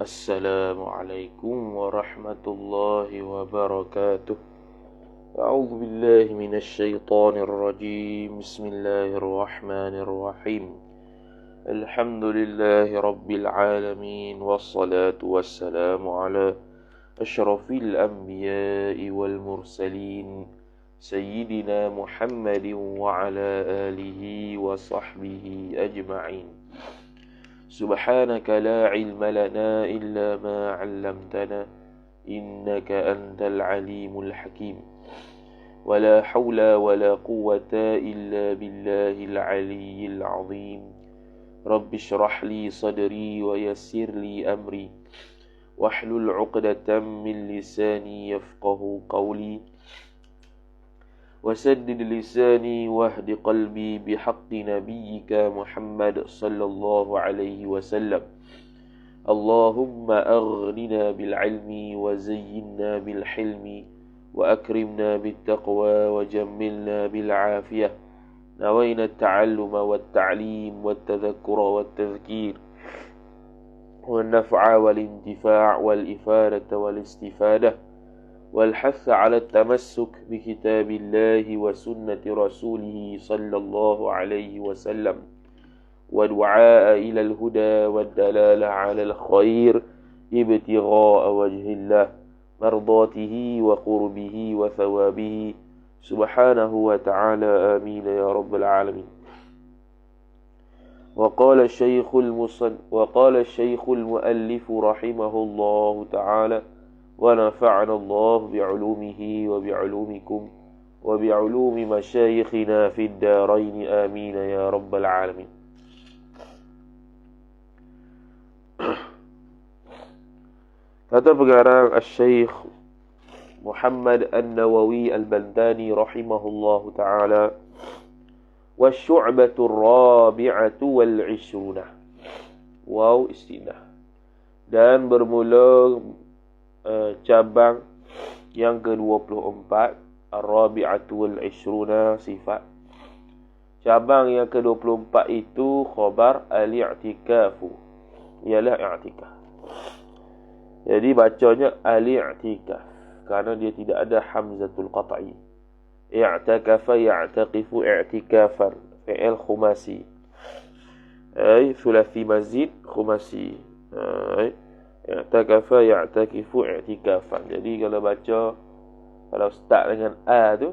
Assalamualaikum warahmatullahi wabarakatuh. A'udzu billahi minasy syaithanir rajim. Bismillahirrahmanirrahim. Alhamdulillahi rabbil alamin wassalatu wassalamu ala asyrafil anbiya'i wal mursalin sayyidina Muhammadin wa ala alihi wa sahbihi ajma'in. Subhanaka la ilma lana illa ma 'allamtana innaka antal alimul hakim. Wala hawla wala quwwata illa billahil aliyyil 'azim. Rabbi shrah li sadri wa yassir li amri wahlul 'uqdatam min lisani yafqahu qawli. وسدد لساني واهد قلبي بحق نبيك محمد صلى الله عليه وسلم. اللهم أغننا بالعلم وزينا بالحلم وأكرمنا بالتقوى وجملنا بالعافية. نوينا التعلم والتعليم والتذكر والتذكير والنفع والانتفاع والإفادة والاستفادة والحث على التمسك بكتاب الله وسنة رسوله صلى الله عليه وسلم والدعاء إلى الهدى والدلالة على الخير ابتغاء وجه الله مرضاته وقربه وثوابه سبحانه وتعالى آمين يا رب العالمين. وقال الشيخ المؤلف رحمه الله تعالى ونفعنا الله بعلومه وبعلومكم وبعلوم مشايخنا في الدارين آمين يا رب العالمين. Kata pengarang Al-Syeikh Muhammad An-Nawawi Al-Baldani rahimahullahu ta'ala, wasyu'batu rabi'atu wal-'ishruna. Waw istinah. Dan bermula cabang yang ke-24, Ar-Rabi'atu wal-'ishruna sifat. Cabang yang ke-24 itu khabar al-i'tikafu, ialah i'tikaf. Jadi bacanya al-i'tikaf kerana dia tidak ada hamzatul qat'i. I'takafa ya'taqifu i'tikafan, fi'il khumasi. Ay thulathi mazid khumasi. Ay i'takafa ya'takifu i'tikafan. Jadi kalau start dengan a tu,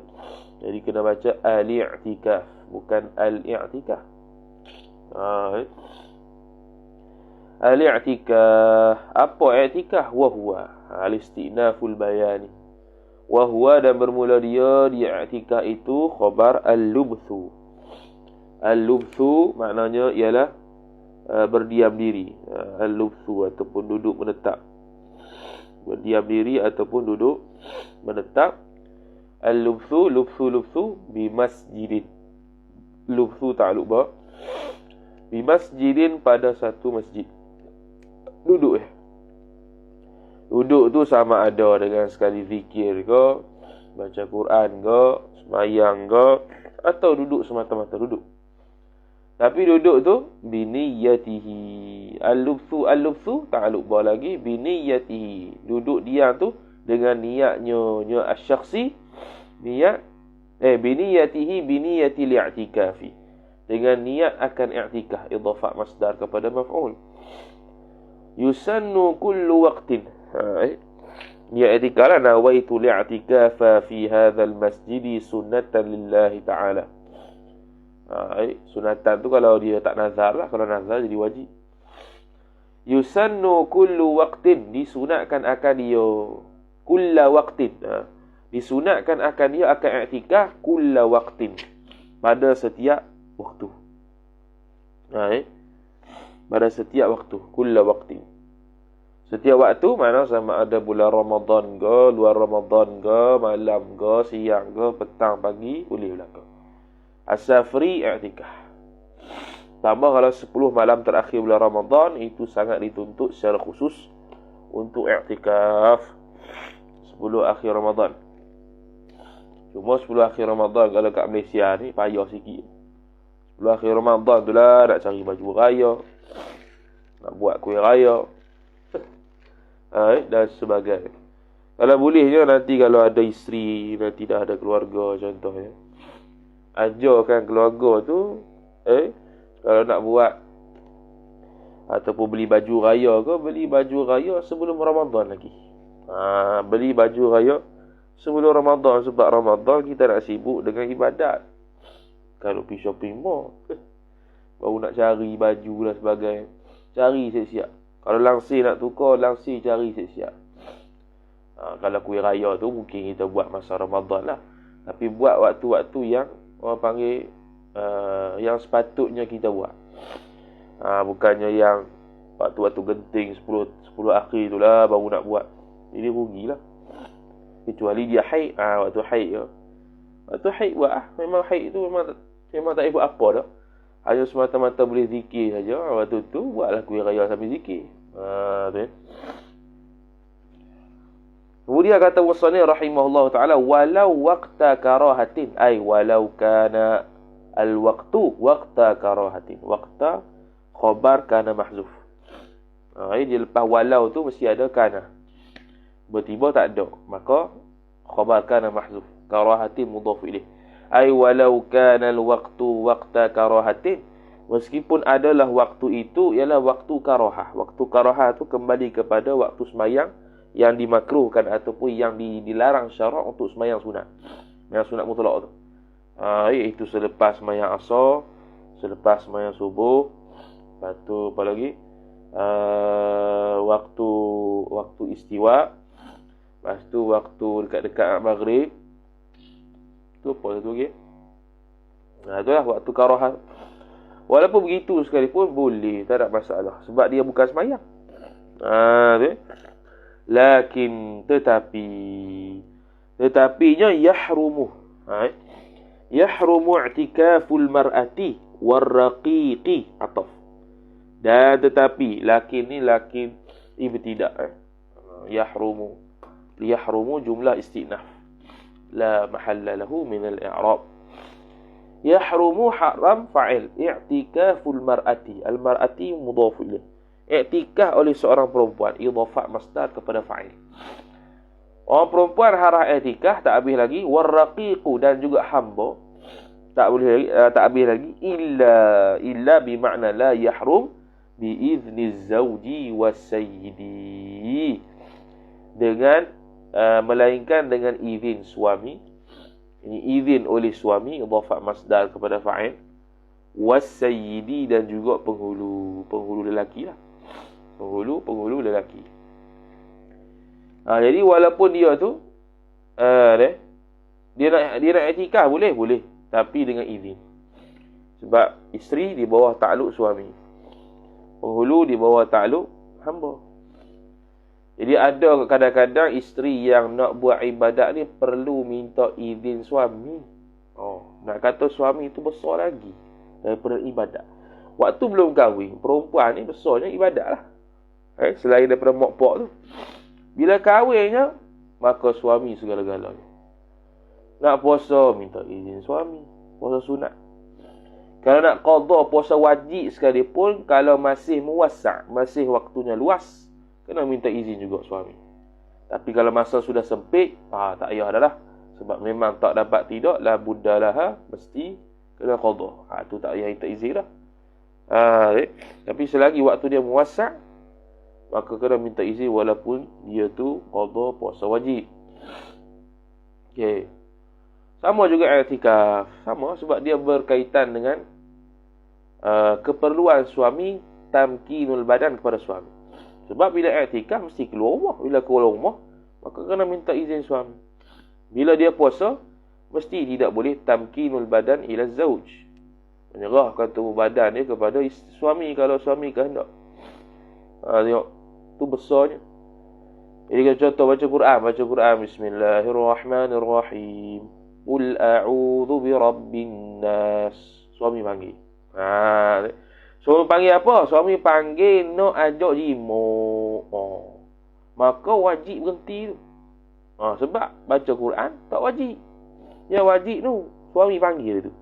jadi kena baca al-i'tikaf, bukan al-i'tikaf. Al-i'tikaf, apa i'tikaf? Wa huwa al-istinaful bayani. Wa huwa, dan bermula dia di i'tikaf itu khabar al-lubthu. Al-lubthu maknanya ialah berdiam diri, al-lubthu ataupun duduk menetap. Berdiam diri ataupun duduk menetap. Al-lubthu, lubthu bi masjidin. Lubthu ta'alluq ba bi masjidin, pada satu masjid. Duduk Duduk tu sama ada dengan sekali zikir ke, baca Quran ke, sembahyang ke, atau duduk semata-mata duduk. Tapi duduk tu biniyatihi. Al-lubthu ta'alluq ba lagi biniyatihi. Duduk diam tu dengan niatnya asy-syakhsi, niat biniyatihi biniyatil i'tikafi, dengan niat akan i'tikaf, idhafah masdar kepada maf'ul. Yusannu kullu waqtin. Niat i'tikaf lah, nawaitu li'tikafa fi hadzal masjidi sunnatan lillahi ta'ala. Sunatan tu kalau dia tak nazar lah, kalau nazar jadi wajib. Yusannu kullu waqtin, disunatkan akan dia kulla waqtin, disunatkan akan dia akan i'tikaf kulla waqtin, pada setiap waktu. Pada setiap waktu, kulla waqtin. Setiap waktu mana sama ada bulan Ramadan ke, luar Ramadan ke, malam ke, siang ke, petang, pagi, boleh belaka. As-safri i'tikaf. Tambah kalau 10 malam terakhir bulan Ramadan, itu sangat dituntut secara khusus untuk i'tikaf 10 akhir Ramadan. Cuma 10 akhir Ramadan kalau kat Malaysia ni payah sikit. 10 akhir Ramadan tu lah nak cari baju raya, nak buat kuih raya. Dan sebagainya. Kalau bolehnya nanti kalau ada isteri, nanti dah ada keluarga contohnya, ajarkan keluarga tu kalau nak buat ataupun beli baju raya ke, beli baju raya sebelum Ramadan lagi. Beli baju raya sebelum Ramadan, sebab Ramadan kita nak sibuk dengan ibadat. Kalau pergi shopping mall baru nak cari baju dan sebagainya, cari siap-siap. Kalau langsir nak tukar, langsir cari siap-siap. Kalau kuih raya tu mungkin kita buat masa Ramadan lah. Tapi buat waktu-waktu yang orang panggil yang sepatutnya kita buat. Bukannya yang waktu-waktu genting 10 akhir tu lah baru nak buat. Jadi rugilah. Kecuali dia haid, waktu haid je. Waktu haid buat memang haid tu memang tak boleh buat apa dah. Hanya semata-mata boleh zikir saja. Waktu tu buatlah kuih raya sambil zikir. Tu. Kemudian kata Wasani rahimahullah ta'ala, walau waqta karahatin, ay walau kana al-waqtu waqta karahatin. Waqta khabar kana mahzuf. Dia lepas walau tu mesti ada kana. Bertiba tak ada, maka khabar kana mahzuf. Karahatin mudhaf ilaih. Ay walau kana al-waqtu waqta karahatin. Meskipun adalah waktu itu ialah waktu karahah. Waktu karahah tu kembali kepada waktu sembahyang yang dimakruhkan ataupun yang dilarang syarak untuk sembahyang sunat. Sembahyang sunat mutlak tu. Iaitu selepas sembahyang asar, selepas sembahyang subuh, lepas tu apa lagi? Waktu istiwa, lepas tu waktu dekat-dekat maghrib. Tu apa satu lagi? Itulah waktu karahah. Walaupun begitu sekalipun boleh, tak ada masalah sebab dia bukan sembahyang. Lakin tetapinya yahrumu i'tikaful mar'ati warraqiqi ataf. Dan tetapi lakin ni lakin ibtidak. Yahrumu jumlah istinaf la mahalla lahu min al-i'rab. Yahrumu haram fa'il i'tikaful mar'ati. Al-mar'ati mudhaf ilaih. I'tikaf oleh seorang perempuan, idhafah masdar kepada fa'il. Orang perempuan haram i'tikaf, tak habis lagi warraqiqu, dan juga hamba tak habis lagi illa bermakna la yahrum bi izni zawji wasayyidi, dengan melainkan dengan izin suami. Ini izin oleh suami, idhafah masdar kepada fa'il, wasayyidi, dan juga penghulu lelaki lah. Penghulu lelaki. Jadi walaupun dia tu dia nak i'tikaf boleh, tapi dengan izin. Sebab isteri di bawah takluk suami, penghulu di bawah takluk hamba. Jadi ada kadang-kadang isteri yang nak buat ibadat ni perlu minta izin suami. Nak kata suami tu besar lagi daripada ibadat. Waktu belum kahwin, perempuan ni besarnya ibadat lah. Selain daripada mokpok tu. Bila kahwinnya, maka suami segala-galanya. Nak puasa, minta izin suami. Puasa sunat. Kalau nak qadha puasa wajib sekalipun, kalau masih muwassa', masih waktunya luas, kena minta izin juga suami. Tapi kalau masa sudah sempit, tak payah dah lah. Sebab memang tak dapat tidak, la buddalah, mesti kena qadha. Tu tak payah minta izin lah. Tapi selagi waktu dia muwassa', maka kena minta izin walaupun dia tu qadha puasa wajib. Okey. Sama juga i'tikaf. Sama sebab dia berkaitan dengan keperluan suami, tamkinul badan kepada suami. Sebab bila i'tikaf mesti keluar rumah. Bila keluar rumah, maka kena minta izin suami. Bila dia puasa, mesti tidak boleh tamkinul badan ila zauj. Menyerahkan tubuh badan dia kepada suami kalau suami kehendak. Tengok. Tu besarnya. Jadi kalau contoh baca Quran, Bismillahirrahmanirrahim. Qul a'udzu birabbin nas. Suami panggil. Suami panggil apa? Suami panggil nak ajak jimuk. Maka wajib berhenti tu. Sebab baca Quran tak wajib. Yang wajib tu suami panggil tu.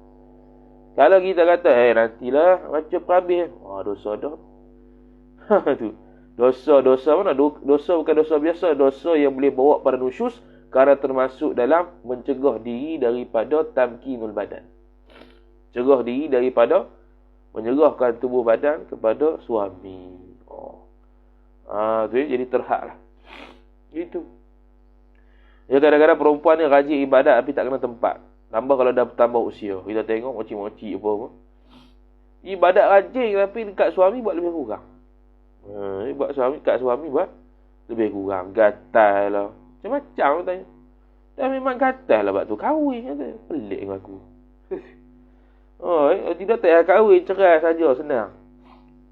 Kalau kita kata nantilah baca perhabis, dosa dah. Tu. Dosa-dosa mana? Dosa bukan dosa biasa. Dosa yang boleh bawa pada nusyus. Kerana termasuk dalam mencegah diri daripada tamkinul badan. Cegah diri daripada menyerahkan tubuh badan kepada suami. Tu jadi terhad lah. Gitu. Ya, kadang-kadang perempuan ni rajin ibadat tapi tak kena tempat. Tambah kalau dah bertambah usia. Kita tengok moci-moci apa. Ibadat rajin tapi dekat suami buat lebih kurang. Kat suami buat lebih kurang. Gatal lah. Macam-macam tanya. Dan memang gatal lah buat tu. Kahwin kata. Pelik dengan aku. Tidak tak payah kahwin. Cerai saja. Senang.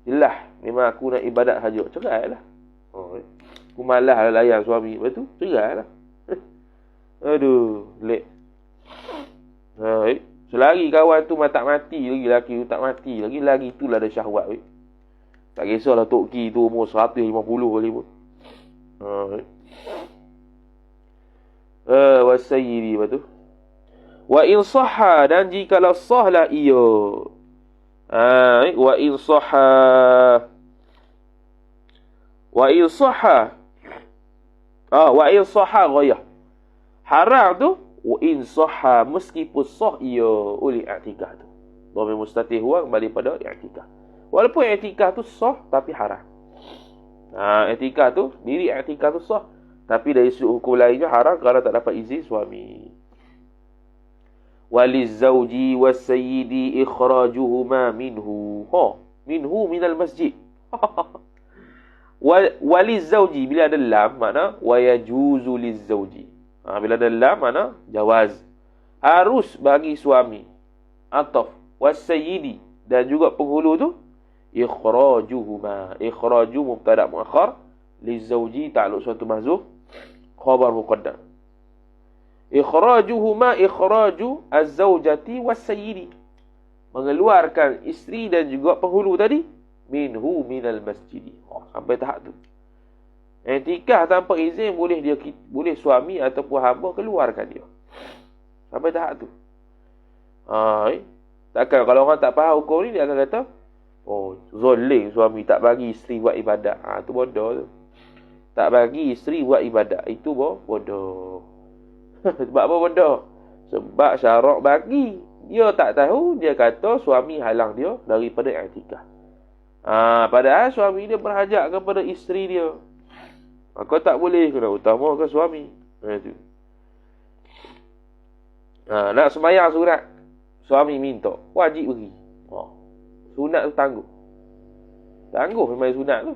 Yelah. Memang aku nak ibadat saja. Cerai lah. Aku malas lah layan suami. Lepas tu cerai lah. Aduh. Pelik. Selagi kawan tu tak mati lagi. Laki tu tak mati lagi. Lagi itulah ada syahwat. Tak kisahlah Tok Ki tu umur 150 kali pun. Wasayyidi lepas tu. Wa in sahha, dan jikalau sahlah ia. Wa in sahha. Wa in sahha. Wa in sahha ghayah. Haram tu wa in sahha, meskipun sah ia oleh i'tikaf tu. Dhamir mustatih huwa kembali pada i'tikaf. Walaupun i'tikaf tu sah tapi haram. I'tikaf tu, diri i'tikaf tu sah, tapi dari sudut hukum lainnya haram kerana tak dapat izin suami. Walizawji wasayyidi ikhrajuhuma minhu. Minhu minal masjid. Walizawji, bila ada lam makna wayajuzu lizawji. Bila ada lam makna jawaz. Harus bagi suami. Ataf wasayyidi, dan juga penghulu tu ikhrajuhuma. Ikhraju mubtada' muakhar, lizawji ta'alluq suatu mahzuf, khabar muqaddam. Ikhrajuhuma ikhraju az-zawjati was-sayyidi, mengeluarkan isteri dan juga penghulu tadi minhu minal masjid. Sampai tahap tu. I'tikaf tanpa izin boleh suami ataupun hamba keluarkan dia. Sampai tahap tu. Takkan kalau orang tak faham hukum ni dia akan kata, zoling suami tak bagi isteri buat ibadat. Tu bodoh tu. Tak bagi isteri buat ibadat, itu bodoh. Sebab apa bodoh? Sebab syarak bagi. Dia tak tahu, dia kata suami halang dia daripada i'tikaf. Padahal suami dia berhajat kepada isteri dia. Maka tak boleh, kena utamakan suami. Itu. Nak sembahyang sunat, suami minta, wajib pergi. Sunat tu tangguh. Tangguh memang sunat tu.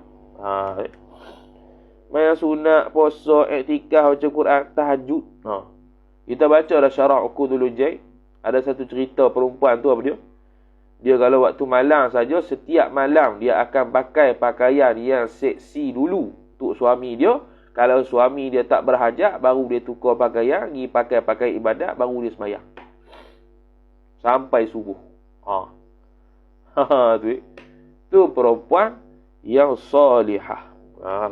Main sunat, puasa, i'tikaf, baca Quran, tahajud. Kita baca dah syarah Uqudul Jai. Ada satu cerita perempuan tu apa dia? Dia kalau waktu malam saja, setiap malam dia akan pakai pakaian yang seksi dulu untuk suami dia. Kalau suami dia tak berhajat, baru dia tukar pakaian, pergi pakai pakai ibadat, baru dia sembahyang. Sampai subuh. Tu perempuan yang salihah.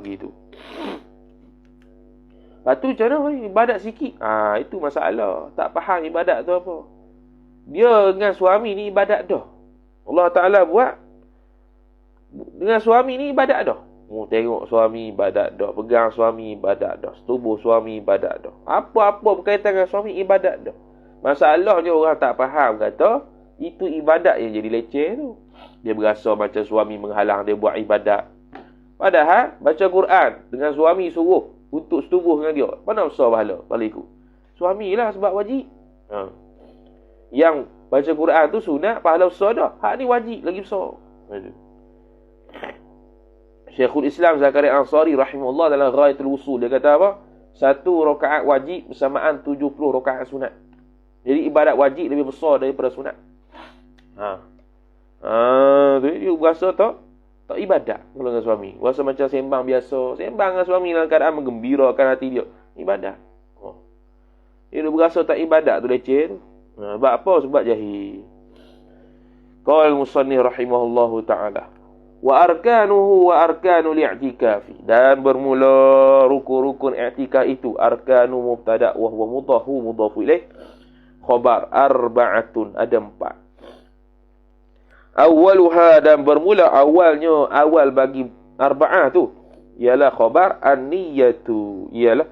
Gitu. Lepas tu macam mana ibadat sikit? Itu masalah. Tak faham ibadat tu apa. Dia dengan suami ni ibadat dah. Allah Ta'ala buat dengan suami ni ibadat dah. Tengok suami ibadat dah. Pegang suami ibadat dah. Setubuh suami ibadat dah. Apa-apa berkaitan dengan suami ibadat dah. Masalahnya orang tak faham kata itu ibadat yang jadi leceh tu. Dia berasa macam suami menghalang dia buat ibadat. Padahal baca Quran dengan suami suruh untuk setubuh dengan dia, mana besar pahala ikut suami lah sebab wajib. Yang baca Quran tu sunat, pahala besar dah. Hak ni wajib lagi besar. Syekhul Islam Zakaria Ansari rahimahullah dalam Ghayatul Wusul, dia kata apa? 1 rakaat wajib bersamaan 70 rakaat sunat. Jadi ibadat wajib lebih besar daripada sunat. Dia berasa tak ibadat kalau dengan suami. Rasa macam sembang biasa. Sembang dengan suami dalam keadaan menggembirakan hati dia. Ibadat. Dia berasa tak ibadat tu leceh tu. Sebab apa? Sebab jahil. Qala al-musannif rahimahullahu ta'ala. Wa arkanuhu wa arkanu li'tikafi. Dan bermula rukun-rukun i'tikaf itu. Arkanu mubtada' wa huwa mudhafu ilaih. Khabar arba'atun. Ada 4. Awaluha, dan bermula awal bagi arba'ah tu ialah khabar, an-niyatu ialah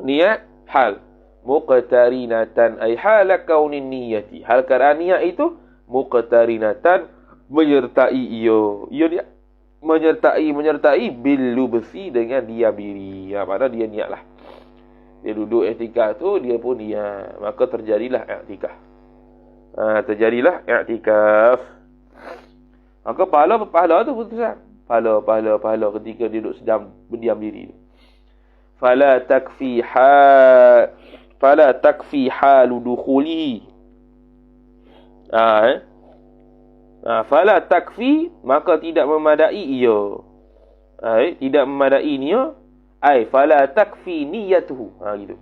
niat hal, muqtarinatan ay hala kaunin niyati, hal keadaan niat itu muqtarinatan menyertai ia dia menyertai bil lubsi dengan diam diri. Maknanya dia niatlah. Dia duduk i'tikaf tu, dia pun niat, maka terjadilah i'tikaf. Terjadilah i'tikaf. Maka pahala tu putusan. Pahala ketika dia duduk sedang berdiam diri tu. Fala takfi halu dukhulihi. Fala takfi, maka tidak memadai ia. Tidak memadai niat. Fala takfi niyatuhu. Gitu.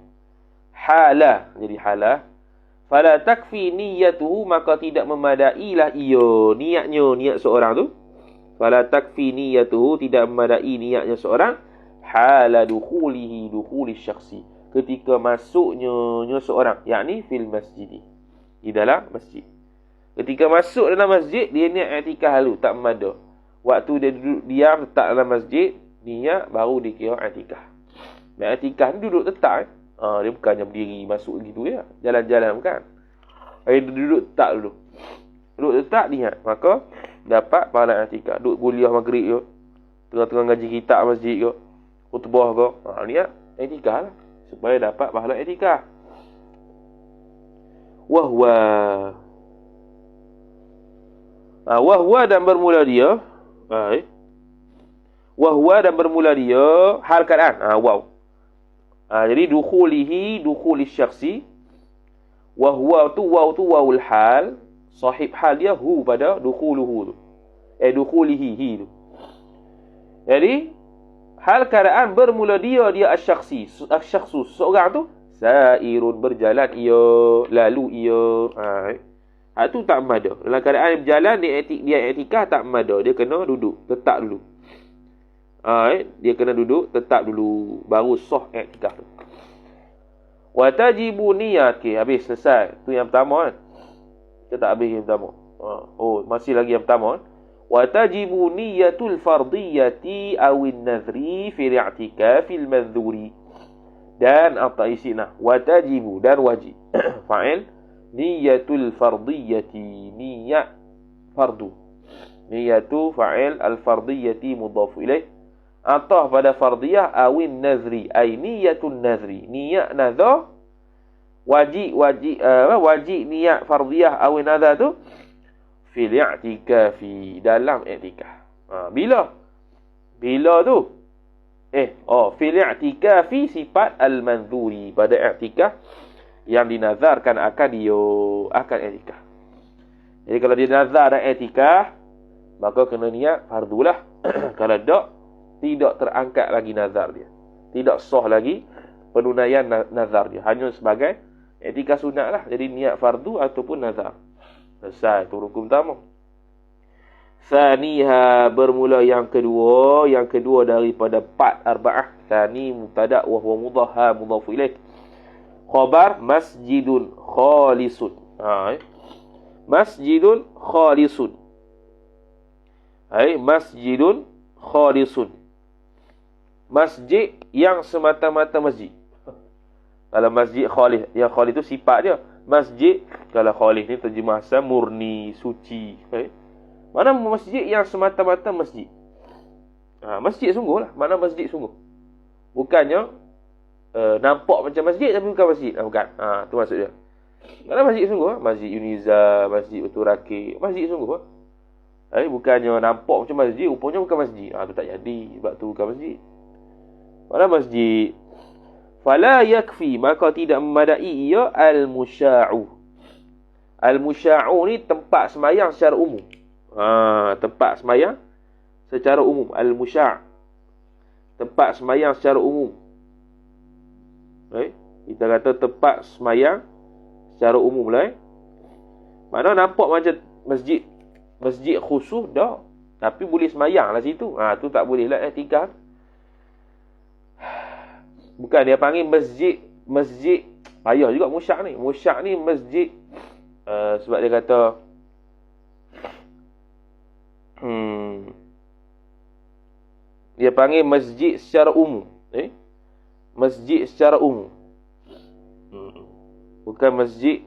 Hala. Jadi hala. Fala takfi niyatuhu, maka tidak memadailah ia. Niat seorang tu. Fala takfi niyatuhu, tidak memadai niatnya seorang. Hala dukhulihi syakhsi. Ketika masuknya seorang. Yakni fil masjid. Di dalam masjid. Ketika masuk dalam masjid, dia niat i'tikaf lalu, tak memada. Waktu dia duduk diam tetap dalam masjid, niat baru dikira i'tikaf. Dan i'tikaf ni duduk tetap. Dia bukannya berdiri masuk gitu ya. Jalan-jalan bukan. Dia duduk tetap dulu. Duduk tetap niat. Maka dapat pahala i'tikaf. Duduk kuliah maghrib ke. Tengah-tengah ngaji kitab masjid ke. Khutbah ke. Niat i'tikaf lah. Supaya dapat pahala i'tikaf. Wahwa dan bermula dia. Wahwa dan bermula dia hal keadaan. Jadi dukhulihi syakhsi. Wahwa tu wawul hal. Sahib hal dia hu pada dukhuluhu tu. Dukhulihi hi tu. Jadi hal keadaan bermula dia asyakhsu seorang tu sairun berjalan ia, lalu ia. Itu tak memada. Dalam keadaan berjalan, dia i'tikaf tak memada. Dia kena duduk. Tetap dulu. Dia kena duduk. Tetap dulu. Baru sah i'tikaf tu. Watajibu niyat. Okay, habis. Selesai. Itu yang pertama kan. Kita tak habis yang pertama. Masih lagi yang pertama kan. Watajibu niyatul fardiyati awin nazri fil i'tikafil mandhuri. Dan apa isinya? Watajibu. Dan wajib. Fa'il. Niyatul fardiyati, niyat fardu. Niyatu fa'il al-fardiyati mudhafu ilaih. Atah pada fardiyah awin nazri, ay niyatun nazri. Niat nazar wajib niat fardiyah awin nazar tu fil i'tikafi, dalam i'tikaf. Bila tu? Fil i'tikafi sifat al-manzuri, pada i'tikaf yang dinazarkan akan i'tikaf. Jadi kalau dia nazar dan i'tikaf, maka kena niat fardulah. Kalau tidak terangkat lagi nazar dia. Tidak sah lagi penunaian nazar dia. Hanya sebagai i'tikaf sunat lah. Jadi niat fardu ataupun nazar. Selesai. Itu rukun pertama. Thaniha, bermula yang kedua. Yang kedua daripada part arba'ah. Thani mubtada' wa huwa mudhaf mudhafu ilaih. Khabar masjidun khalisun. Masjidun khalisun. Masjidun khalisun. Masjid yang semata-mata masjid. Kalau masjid khalis, yang khalis itu sifat dia. Masjid, kalau khalis ni terjemah asal murni, suci. Mana masjid yang semata-mata masjid? Masjid sungguh lah. Mana masjid sungguh? Bukannya nampak macam masjid tapi bukan masjid. Bukan. Tu maksud dia. Mana masjid sungguh? Masjid Uniza, Masjid Batu Rakit. Masjid sungguh. Bukannya nampak macam masjid, rupanya bukan masjid. Tu tak jadi. Sebab tu bukan masjid. Mana masjid? Fala yakfi, maka tidak memadai ia al-musya'u. Al-musya'u ni tempat semayang secara umum. Tempat semayang secara umum. Al-musya'. Tempat semayang secara umum. Kita kata tempat semayang secara umum lah. Mana nampak macam masjid khusus dah, tapi boleh semayang lah situ. Tu tak boleh lah i'tikaf. Bukan dia panggil masjid payah juga musyak ni. Musyak ni masjid sebab dia kata Dia panggil masjid secara umum. Masjid secara umum. Bukan masjid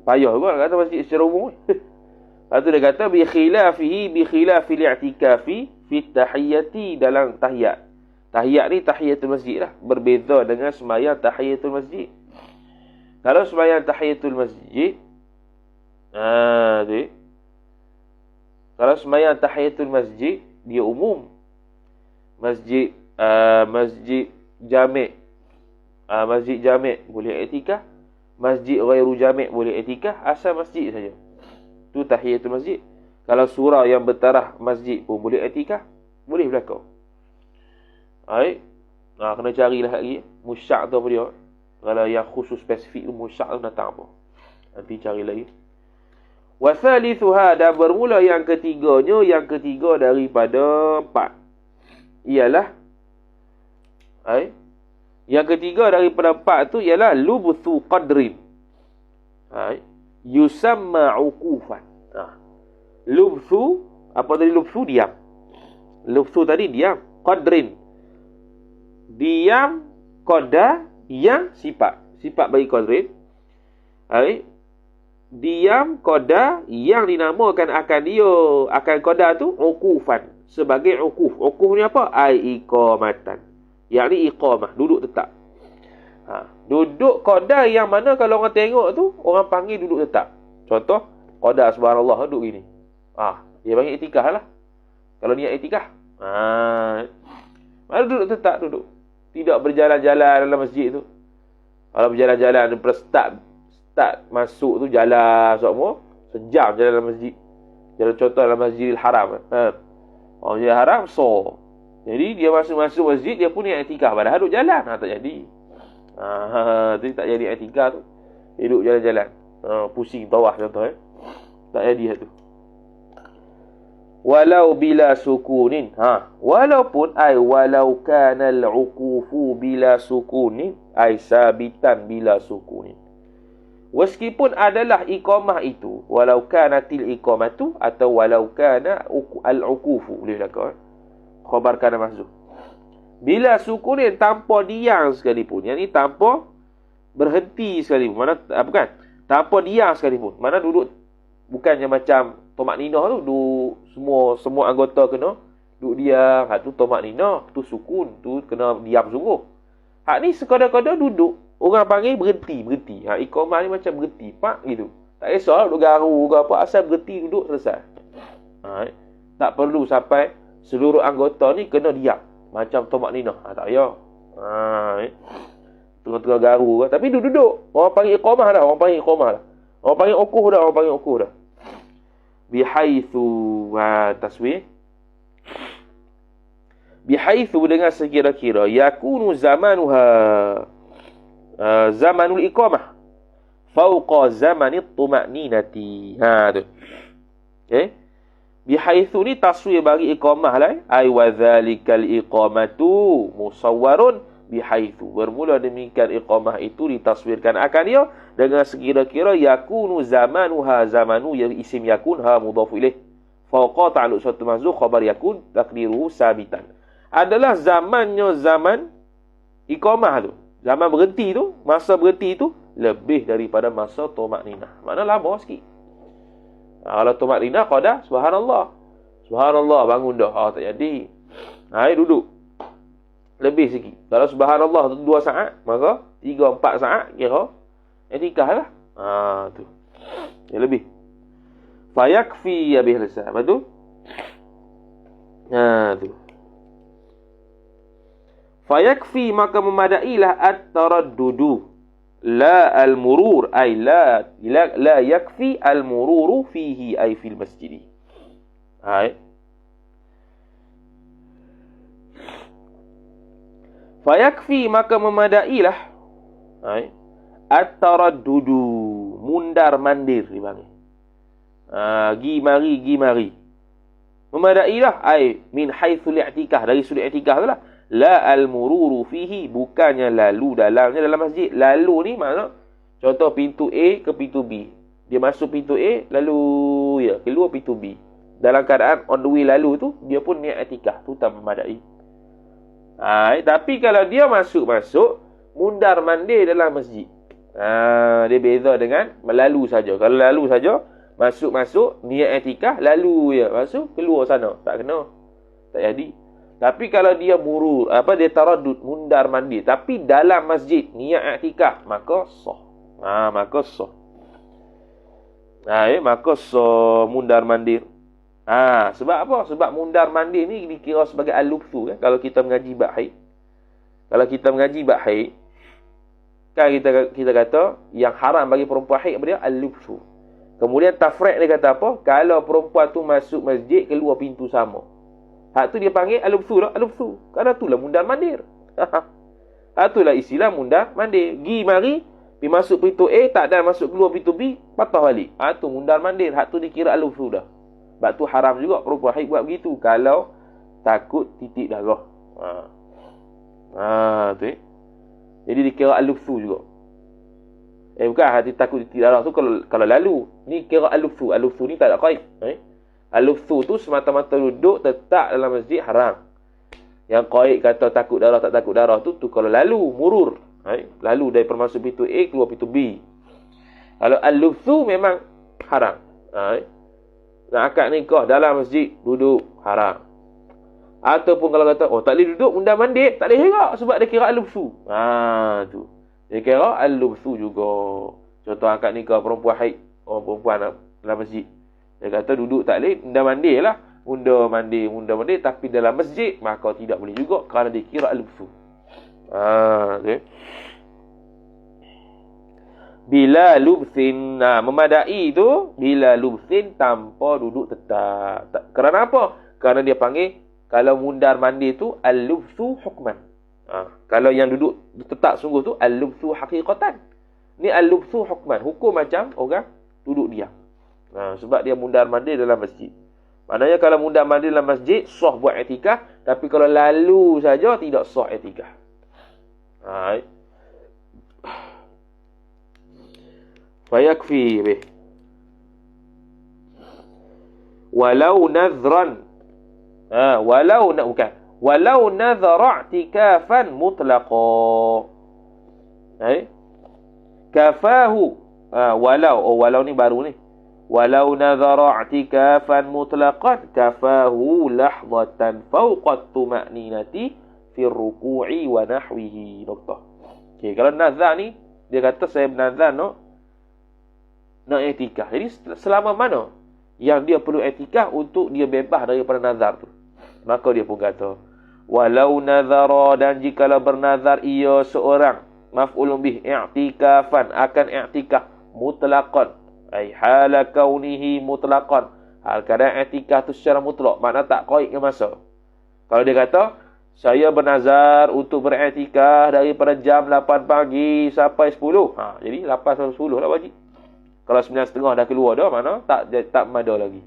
payah juga nak kata masjid secara umum. Lepas tu dia kata bi khilafil i'tikafi fi tahiyyati dalam tahiyat. Tahiyat ni tahiyatul masjid lah. Berbeza dengan sembahyang tahiyatul masjid. Kalau sembahyang tahiyatul masjid, kalau sembahyang tahiyatul masjid, dia umum. Masjid jami'. Masjid jami' boleh i'tikaf. Masjid ghairu jami' boleh i'tikaf. Asal masjid saja. Tu tahiyatul masjid. Kalau surau yang bertaraf masjid pun boleh i'tikaf. Boleh berlaku. Baik. Kena carilah lagi. Musyak tu apa dia? Kalau yang khusus spesifik tu musyak tu datang apa? Nanti cari lagi. Wa thalithuha, dan bermula yang ketiganya, yang ketiga daripada 4. Ialah yang ketiga daripada 4 tu ialah lubthu qadrin. Yusamma uqufan. Lubthu, apa tadi lubthu? Diam. Lubthu tadi diam. Qadrin. Diam qada yang sifat. Sifat bagi qadrin. Diam qada yang dinamakan akan dia, akan qada tu uqufan. Sebagai uquf. Uquf ni apa? Iqamatan. Yakni iqamah, duduk tetap. Duduk qada yang mana kalau orang tengok tu, orang panggil duduk tetap. Contoh, qada subhanallah duduk gini. Dia panggil i'tikaf lah. Kalau niat i'tikaf. Mana duduk tetap, duduk. Tidak berjalan-jalan dalam masjid tu. Kalau berjalan-jalan daripada start masuk tu jalan semua, sejam jalan dalam masjid. Jalan contoh dalam Masjidil Haram. Masjidil Haram jadi dia masuk masjid, dia pun niat i'tikaf. Padahal duduk jalan. Tak jadi. Tu tak jadi i'tikaf tu. Dia duduk jalan-jalan. Pusing tawaf contoh. Tak jadi tu. Walau bila sukunin. Walaupun walau kana al-uqufu bila sukunin sabitan bila sukunin. Meskipun adalah iqamah itu, walau kanatil iqamatu atau walau kana al-uqufu, boleh belaka. Khabar kana mahzuf. Bila sukunin, tanpa diam sekalipun. Yang ni tanpa berhenti sekalipun. Mana bukan? Tanpa diam sekalipun. Mana duduk bukannya macam tomak ninah tu, duduk semua anggota kena duduk diam. Hak tu tomak ninah, tu sukun, tu kena diam sungguh. Hak ni sekadar-kadar duduk, orang panggil berhenti. Iqamah ni macam berhenti, pak gitu. Tak kisah duduk garu ke apa, asal berhenti duduk selesai. Tak perlu sampai seluruh anggota ni kena diam macam tomak ninah. Tak payah. Tengah-tengah garu ke, tapi duduk. Orang panggil iqamah dah, orang panggil ukuh dah. Bihaitsu taswih. Bihaitsu dengan sekira-kira yakunu zamanuha zamanul iqamah fauqa zamanit tuma'ninati. Tu. Bihaitsu ni taswir bagi iqamah lah. Ai wa dzalikal iqamatu musawwarun bihaitsu. Bermula demikian iqamah itu ditaswirkan akan dia dengan sekira-kira yakunu zamanuha, zamanu yang isim yakun ha mudhaf ilaih. Fauqa ta'alluq suatu mahzuf khabar yakun taqdiruhu sabitan. Adalah zamannya zaman iqamah tu. Zaman berhenti tu, masa berhenti tu lebih daripada masa tumakninah. Makna lama sikit. Kalau tumakninah qada subhanallah. Subhanallah bangun dah. Tak jadi. Duduk. Lebih sikit. Kalau subhanallah tu 2 saat, maka 3-4 saat kira i'tikaf lah. Tu. Yang lebih. Fayakfi habis selesai. Betul? Tu. Fayakfi maka memadailah at-taraddudu la al-murur ay la yakfi al-mururu fihi ay fil masjid. Fayakfi maka memadailah at-taraddudu mundar mandir dipanggil. Gi mari. Memadailah ay min haitsul i'tikaf, dari sudut i'tikaf itulah. La al-mururu fihi, bukannya lalu dalamnya dalam masjid. Lalu ni makna contoh pintu A ke pintu B. Dia masuk pintu A lalu keluar pintu B. Dalam keadaan on the way lalu tu dia pun niat i'tikaf, tu tak memadai. Tapi kalau dia masuk mundar mandir dalam masjid. Dia beza dengan melalu saja. Kalau lalu saja, masuk niat i'tikaf, lalu je. Masuk keluar sana, tak kena. Tak jadi. Tapi kalau dia dia taraddud mundar mandir tapi dalam masjid niat i'tikaf, maka sah. Maka sah. Maka sah mundar mandir. Sebab apa? Sebab mundar mandir ni dikira sebagai al-lubthu kan? Kalau kita mengaji bab haid. Kalau kita mengaji bab haid, kan kita kata yang haram bagi perempuan haid apa dia? Al-lubthu. Kemudian tafriq dia kata apa? Kalau perempuan tu masuk masjid keluar pintu sama. Hak tu dia panggil al-lubthu dah, al-lubthu. Kerana itulah mundar mandir. Itulah istilah mundar mandir. Mari pergi masuk pintu A, tak ada masuk keluar pintu B, patah balik. Tu mundar mandir. Hak tu dikira al-lubthu dah. Sebab tu haram juga perempuan haid buat begitu kalau takut titik darah. Jadi dikira al-lubthu juga. Bukan hati takut titik darah tu kalau lalu. Ni kira al-lubthu. Al-lubthu ni tak ada qaid. Al-lubthu tu semata-mata duduk tetap dalam masjid haram. Yang qaid kata takut darah tak takut darah tu kalau lalu murur. Lalu dari masuk pintu A keluar pintu B. Kalau al-lubthu memang haram. Nak akad nikah dalam masjid duduk haram. Ataupun kalau kata tak boleh duduk mundar mandir, tak boleh juga sebab dia kira al-lubthu. Tu. Dia kira al-lubthu juga. Contoh akad nikah perempuan haid, perempuan dalam masjid. Dia kata duduk tak boleh, mundar mandir lah. Mundar mandir tapi dalam masjid maka tidak boleh juga kerana dia kira al-lubthu. Okay. Bila lubthin, memadai tu bila lubthin tanpa duduk tetap. Kerana apa? Kerana dia panggil kalau mundar mandir tu al-lubthu hukman. Kalau yang duduk tetap sungguh tu al-lubthu haqiqatan. Ni al-lubthu hukman, hukum macam orang duduk diam. Sebab dia mundar mandir dalam masjid. Maknanya kalau mundar mandir dalam masjid sah buat i'tikaf, tapi kalau lalu saja tidak sah i'tikaf. Fayakfi bih. Walau nadhran. Walau nadhara i'tikafan mutlaqa. Kafahu. Walau ni baru ni. Walau nadhara i'tikafan mutlaqan kafahu lahdatan fawqa tuma'ninati fi ruku'i wa nahwihi. Okey, kalau nazar ni dia kata saya bernazar nak i'tikaf. Jadi selama mana yang dia perlu i'tikaf untuk dia bebas daripada nazar tu, maka dia pun kata walau nazara, dan jikalau bernazar ia seorang maf'ulun bih i'tikafan akan i'tikaf mutlaqan ai hala kaunihi mutlaqan, hal keadaan i'tikaf tu secara mutlak, makna tak qaid ke masa. Kalau dia kata saya bernazar untuk beriktikaf daripada jam 8 pagi sampai 10. Jadi 8 sampai 10 lah wajib. Kalau 9.30 dah keluar dah, mana tak mada lagi.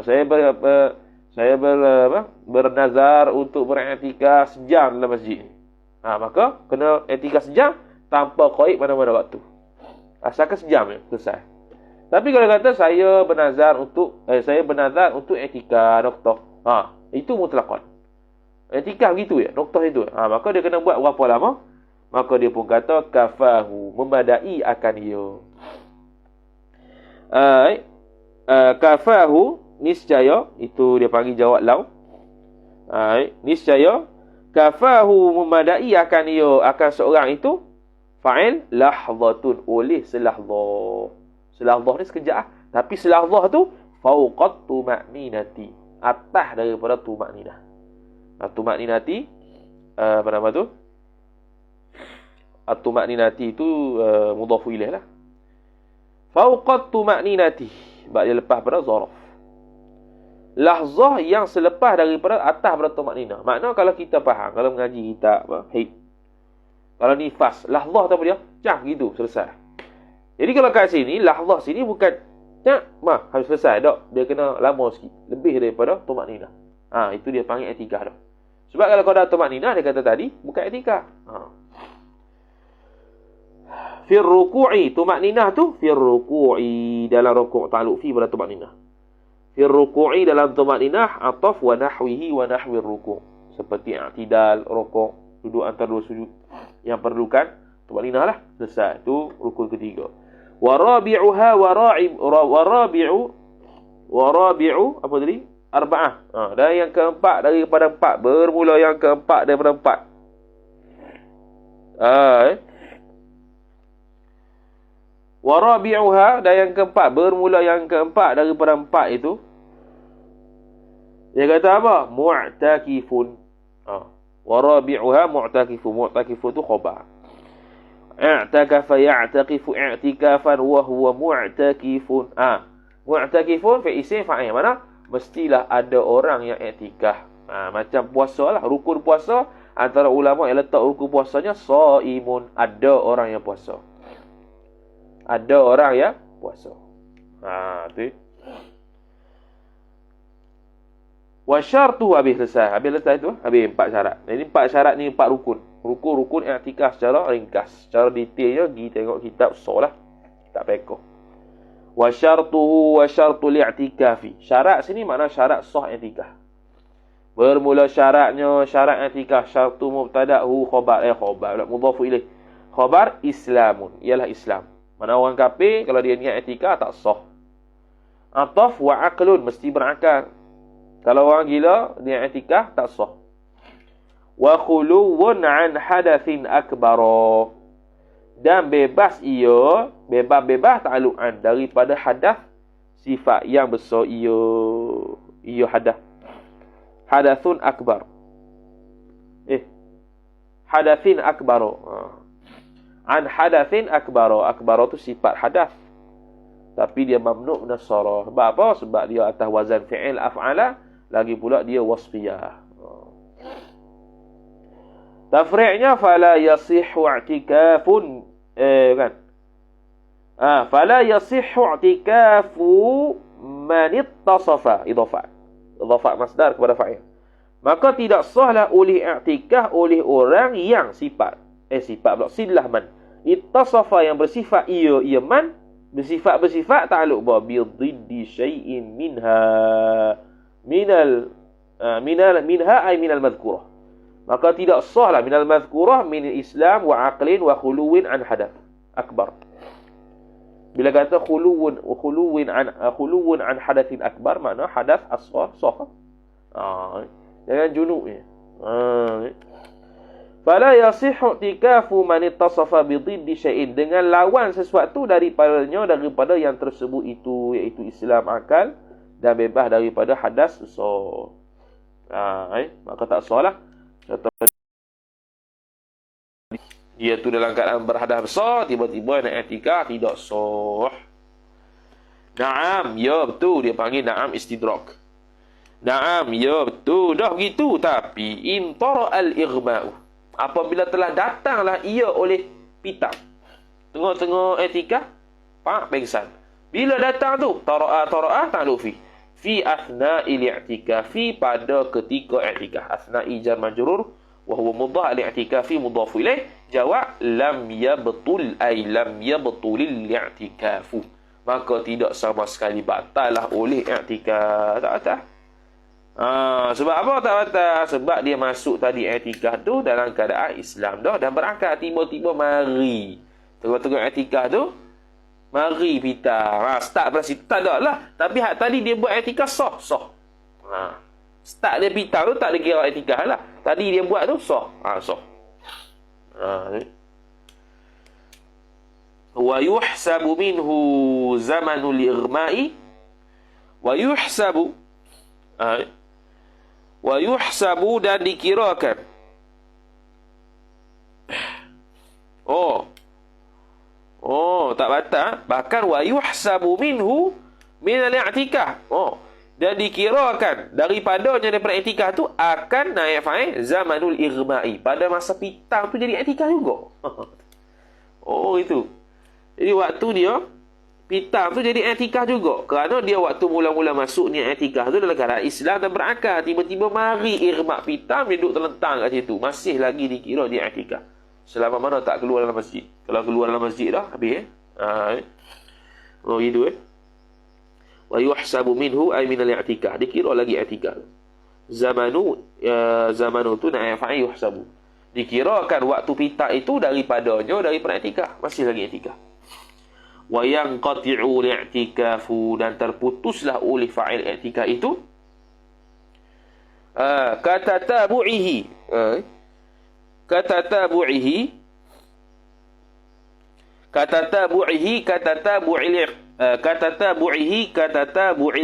Saya bernazar untuk beriktikaf sejam dalam masjid. Maka kena iktikaf sejam tanpa qaid mana-mana waktu. Asalkan sejam selesai. Tapi kalau kata saya bernazar untuk iktikaf noktah. Itu mutlaqan. Iktikaf gitu noktah itu. Maka dia kena buat berapa lama? Maka dia pun kata kafahu, memadai akan dia. Kafahu niscaya, itu dia panggil jawab lau. Niscaya kafahu, memadai akan dia, akan seorang itu fa'il lahzatun, oleh selahzah. Selahzah ni sekejap tapi selahzah tu fauqat tuma'ninati, atas daripada tuma'ninah. Tuma'ninati apa nama tu? At-tuma'ninati itu mudhafu ilaih lah. Fauqat tuma'ninati, sebab dia lepas pada zaraf. Lahzah yang selepas daripada atas pada tuma'ninah. Makna kalau kita faham, kalau mengaji kitab haid, kalau nifas, lahzah tu apa dia? Cah gitu, selesai. Jadi kalau kat sini, lahzah sini bukan habis selesai tak. Dia kena lama sikit, lebih daripada tuma'ninah. Itu dia panggil i'tikaf dah. Sebab kalau kau dah tuma'ninah, dia kata tadi bukan i'tikaf. Fir ruku'i, tuma'ninah tu fir ruku'i, dalam rukuk, ta'alluq fi pada tuma'ninah. Fir ruku'i, dalam tuma'ninah, ataf wa nahwihi wa nahwir rukuk. seperti i'tidal, rukuk, duduk antara dua sujud. Yang perlukan tumaninah lah. Selesai. Itu rukun ketiga. Warabi'uha warabi'u apa tadi? Arba'ah. Dan yang keempat daripada empat. Bermula yang keempat daripada empat. Warabi'uha dan yang keempat. Bermula yang keempat daripada empat itu. Dia kata apa? Mu'takifun. Warabi'uha mu'takifun. Mu'takifun tu khabar. I'takafa ya'takifu i'tikafan wa huwa mu'takifun. Mu'takifun fi isim fa'il. Mana? Mestilah ada orang yang i'tikaf. Macam puasa lah. Rukun puasa. Antara ulama yang letak rukun puasanya shaimun. Ada orang yang puasa. Ada orang yang puasa. Tu. Wa syartu habis selesai. Habis selesai tu. Habis 4 syarat. Jadi 4 syarat ni 4 rukun. Rukun i'tikaf secara ringkas. Secara detailnya pergi tengok kitab solah. Tak pekoh. Wa syartuhu wa syartul i'tikafi. Syarat sini makna syarat sah i'tikaf. Bermula syaratnya syarat i'tikaf. Syartu mubtada'hu khabar. Khabar. Mudhafu ilaih. Khabar Islamun. Ialah Islam. Mana orang kafir kalau dia niat i'tikaf tak sah. Ataf wa aqlun. Mesti berakal. Kalau orang gila niat i'tikaf tak sah. Wa khuluwun an hadatsin akbara. Dan bebas ia, bebas ta'alluqan daripada hadas sifat yang besar ia hadas. Hadasun akbar. Hadatsin akbara. An hadatsin akbara. Akbara tu sifat hadas. Tapi dia mamnu' min as-sarah. Sebab apa? Sebab dia atas wazan fi'il af'ala, lagi pula dia wasfiyah. Tafri'nya fala yasihhu i'tikafun kan. Fala yasihhu i'tikafu man ittasafa idhafah masdar kepada fa'il. Maka tidak sahlah oleh i'tikaf oleh orang yang sifat pula silah man ittasafa yang bersifat ia man bersifat ta'alluq bi dhiddi syai'in minha ay minal madhkurah. Maka tidak sahlah minal madhkurah min Islam wa aqlin wa khuluwin an hadath akbar. Bila kata khuluwin an hadathin akbar, makna hadath asghar sah. Jangan junub ni. Fala yasihhu i'tikafu man ittasafa bi dhiddi syai'in, dengan lawan sesuatu daripada yang tersebut itu, iaitu Islam, akal dan bebas daripada hadas besar. Maka tak sahlah. Dia tu dalam keadaan berhadas besar, tiba-tiba nak i'tikaf, tidak sah. Naam, ya betul, dia panggil na'am istidrak. Naam, ya betul, dah begitu, tapi intara al-ighma'u, apabila telah datanglah ia oleh pitam tengah-tengah i'tikaf, pengsan. Bila datang tu tara'ah ta'lufi fi athna'il i'tikafi, pada ketika i'tikaf. Athna'i jar majrur wa huwa mudhaf al-i'tikafi mudhaf ilaih. Jawab lam yabtul ay lam yabtulil i'tikafu, maka tidak sama sekali batallah oleh i'tikaf. Tak batal. Sebab apa tak batal? Sebab dia masuk tadi i'tikaf tu dalam keadaan Islam dah dan berakal, tiba-tiba mari tengah-tengah i'tikaf tu mari pita. Start pada situ tak ada lah. Tapi hak tadi dia buat i'tikaf sah. Start dia pita tu tak dikira i'tikaf lah. Tadi dia buat tu sah. Sah. Wa yuhsabu minhu zamanul ighma'i wa yuhsabu dan dikirakan. Tak batal. Bahkan wa yuhsabu minhu min al-i'tikaf. Dan dikirakan daripadanya i'tikaf tu akan naik fa'il zamanul ighma'i, pada masa pitam tu jadi i'tikaf juga. Itu. Jadi waktu dia pitam tu jadi i'tikaf juga, kerana dia waktu mula-mula masuk ni i'tikaf tu dalam keadaan Islam dan berakal, tiba-tiba mari ighma' pitam, dia duduk terlentang kat situ, masih lagi dikira dia i'tikaf selama mana tak keluar dalam masjid. Kalau keluar dalam masjid dah habis gitu. Wa yuhsabu minhu ay min al-i'tikaf, dikira lagi i'tikaf. zamanu tu naib fa'il yuhsabu. Dikirakan waktu pitak itu daripadanya daripada i'tikaf, masih lagi i'tikaf. Wa yanqati'u li'tikafu, dan terputuslah oleh fa'il i'tikaf itu kata tabu'ihi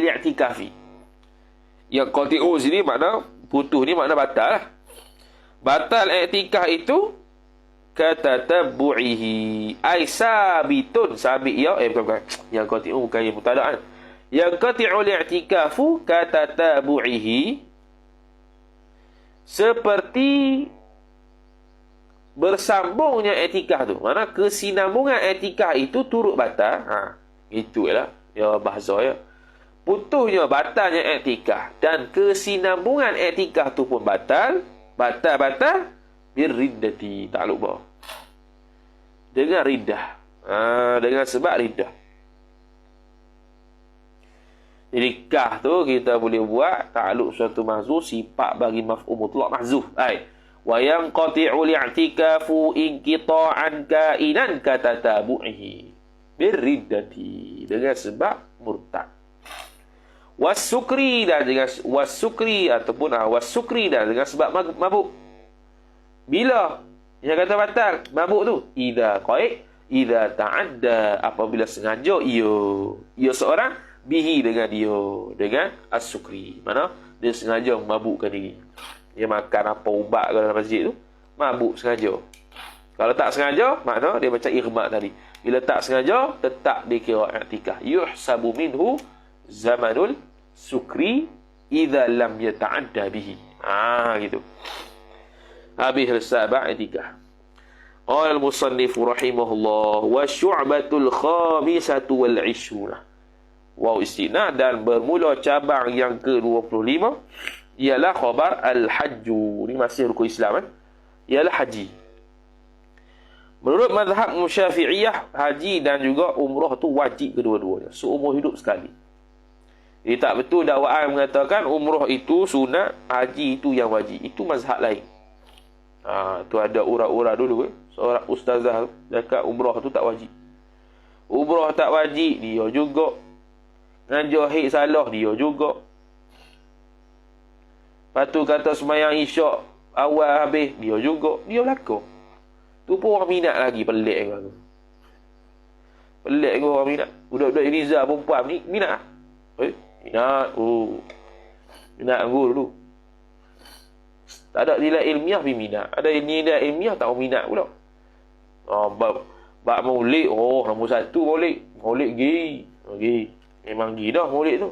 i'tikafi. Yang qati'u sini makna putus ni makna batal lah. Batal i'tikaf itu kata tabu'ihi ai sabitun, sabit ya bukan. Yang qati'u bukan yang mutada'an. Yang qati'u li'tikafu kata tabu'ihi, seperti bersambungnya i'tikaf tu. Mana kesinambungan i'tikaf itu turut batal. Itulah ya bahasa ya. Putusnya batalnya i'tikaf dan kesinambungan i'tikaf tu pun batal birriddati, tak lupa. Dengan riddah. Dengan sebab riddah. Jadi kah tu kita boleh buat ta'alluq suatu mahzuf, sifat bagi maf'ul mutlaq mahzuf. Wa yanqati'u li'tikafu inqita'an ka'inan kata tabu'ihi birriddati, dengan sebab murtad. Wasukri, dan dengan wasukri ataupun wasukri, dan dengan sebab mabuk. Bila yang kata batal mabuk tu? Idza ta'adda, apabila sengaja ia seorang bihi, dengan dengan as-sukri. Mana dia sengaja mabukkan diri. Dia makan apa ubat ke dalam masjid tu, mabuk sengaja. Kalau tak sengaja, makna dia macam irmak tadi. Bila tak sengaja, tetap dikira i'tikaf. Yuhsabu minhu zamanul sukri idza lam yata'adda bihi. Gitu. Habis selesai i'tikaf. Qala al-musannif rahimahullah wa syu'batul khamisatu wal 'ishruna. Waw istina, dan bermula cabang yang ke-25 ialah khabar al-hajju. Ini masih rukun Islam ialah haji. Menurut mazhab Syafi'iyah, haji dan juga umrah tu wajib kedua-duanya, seumur hidup sekali. Jadi tak betul dakwaan mengatakan umrah itu sunat, haji itu yang wajib. Itu mazhab lain. Tu ada ura-ura dulu seorang ustazah cakap umrah tu tak wajib. Umrah tak wajib, dia juga. Ngajar haid salah, dia juga. Lepas tu kata sembahyang isyak awal habis, dia juga. Dia belakang. Tu pun orang minat lagi, pelik aku. Pelik aku orang minat. Budak-budak Uniza perempuan ni minat. Minat. Minat aku dulu. Tak ada nilai ilmiah pergi minat. Ada nilai ilmiah tak minat pula. Bab maulid, nombor satu maulid. Maulid gay. Memang gila dah maulid tu.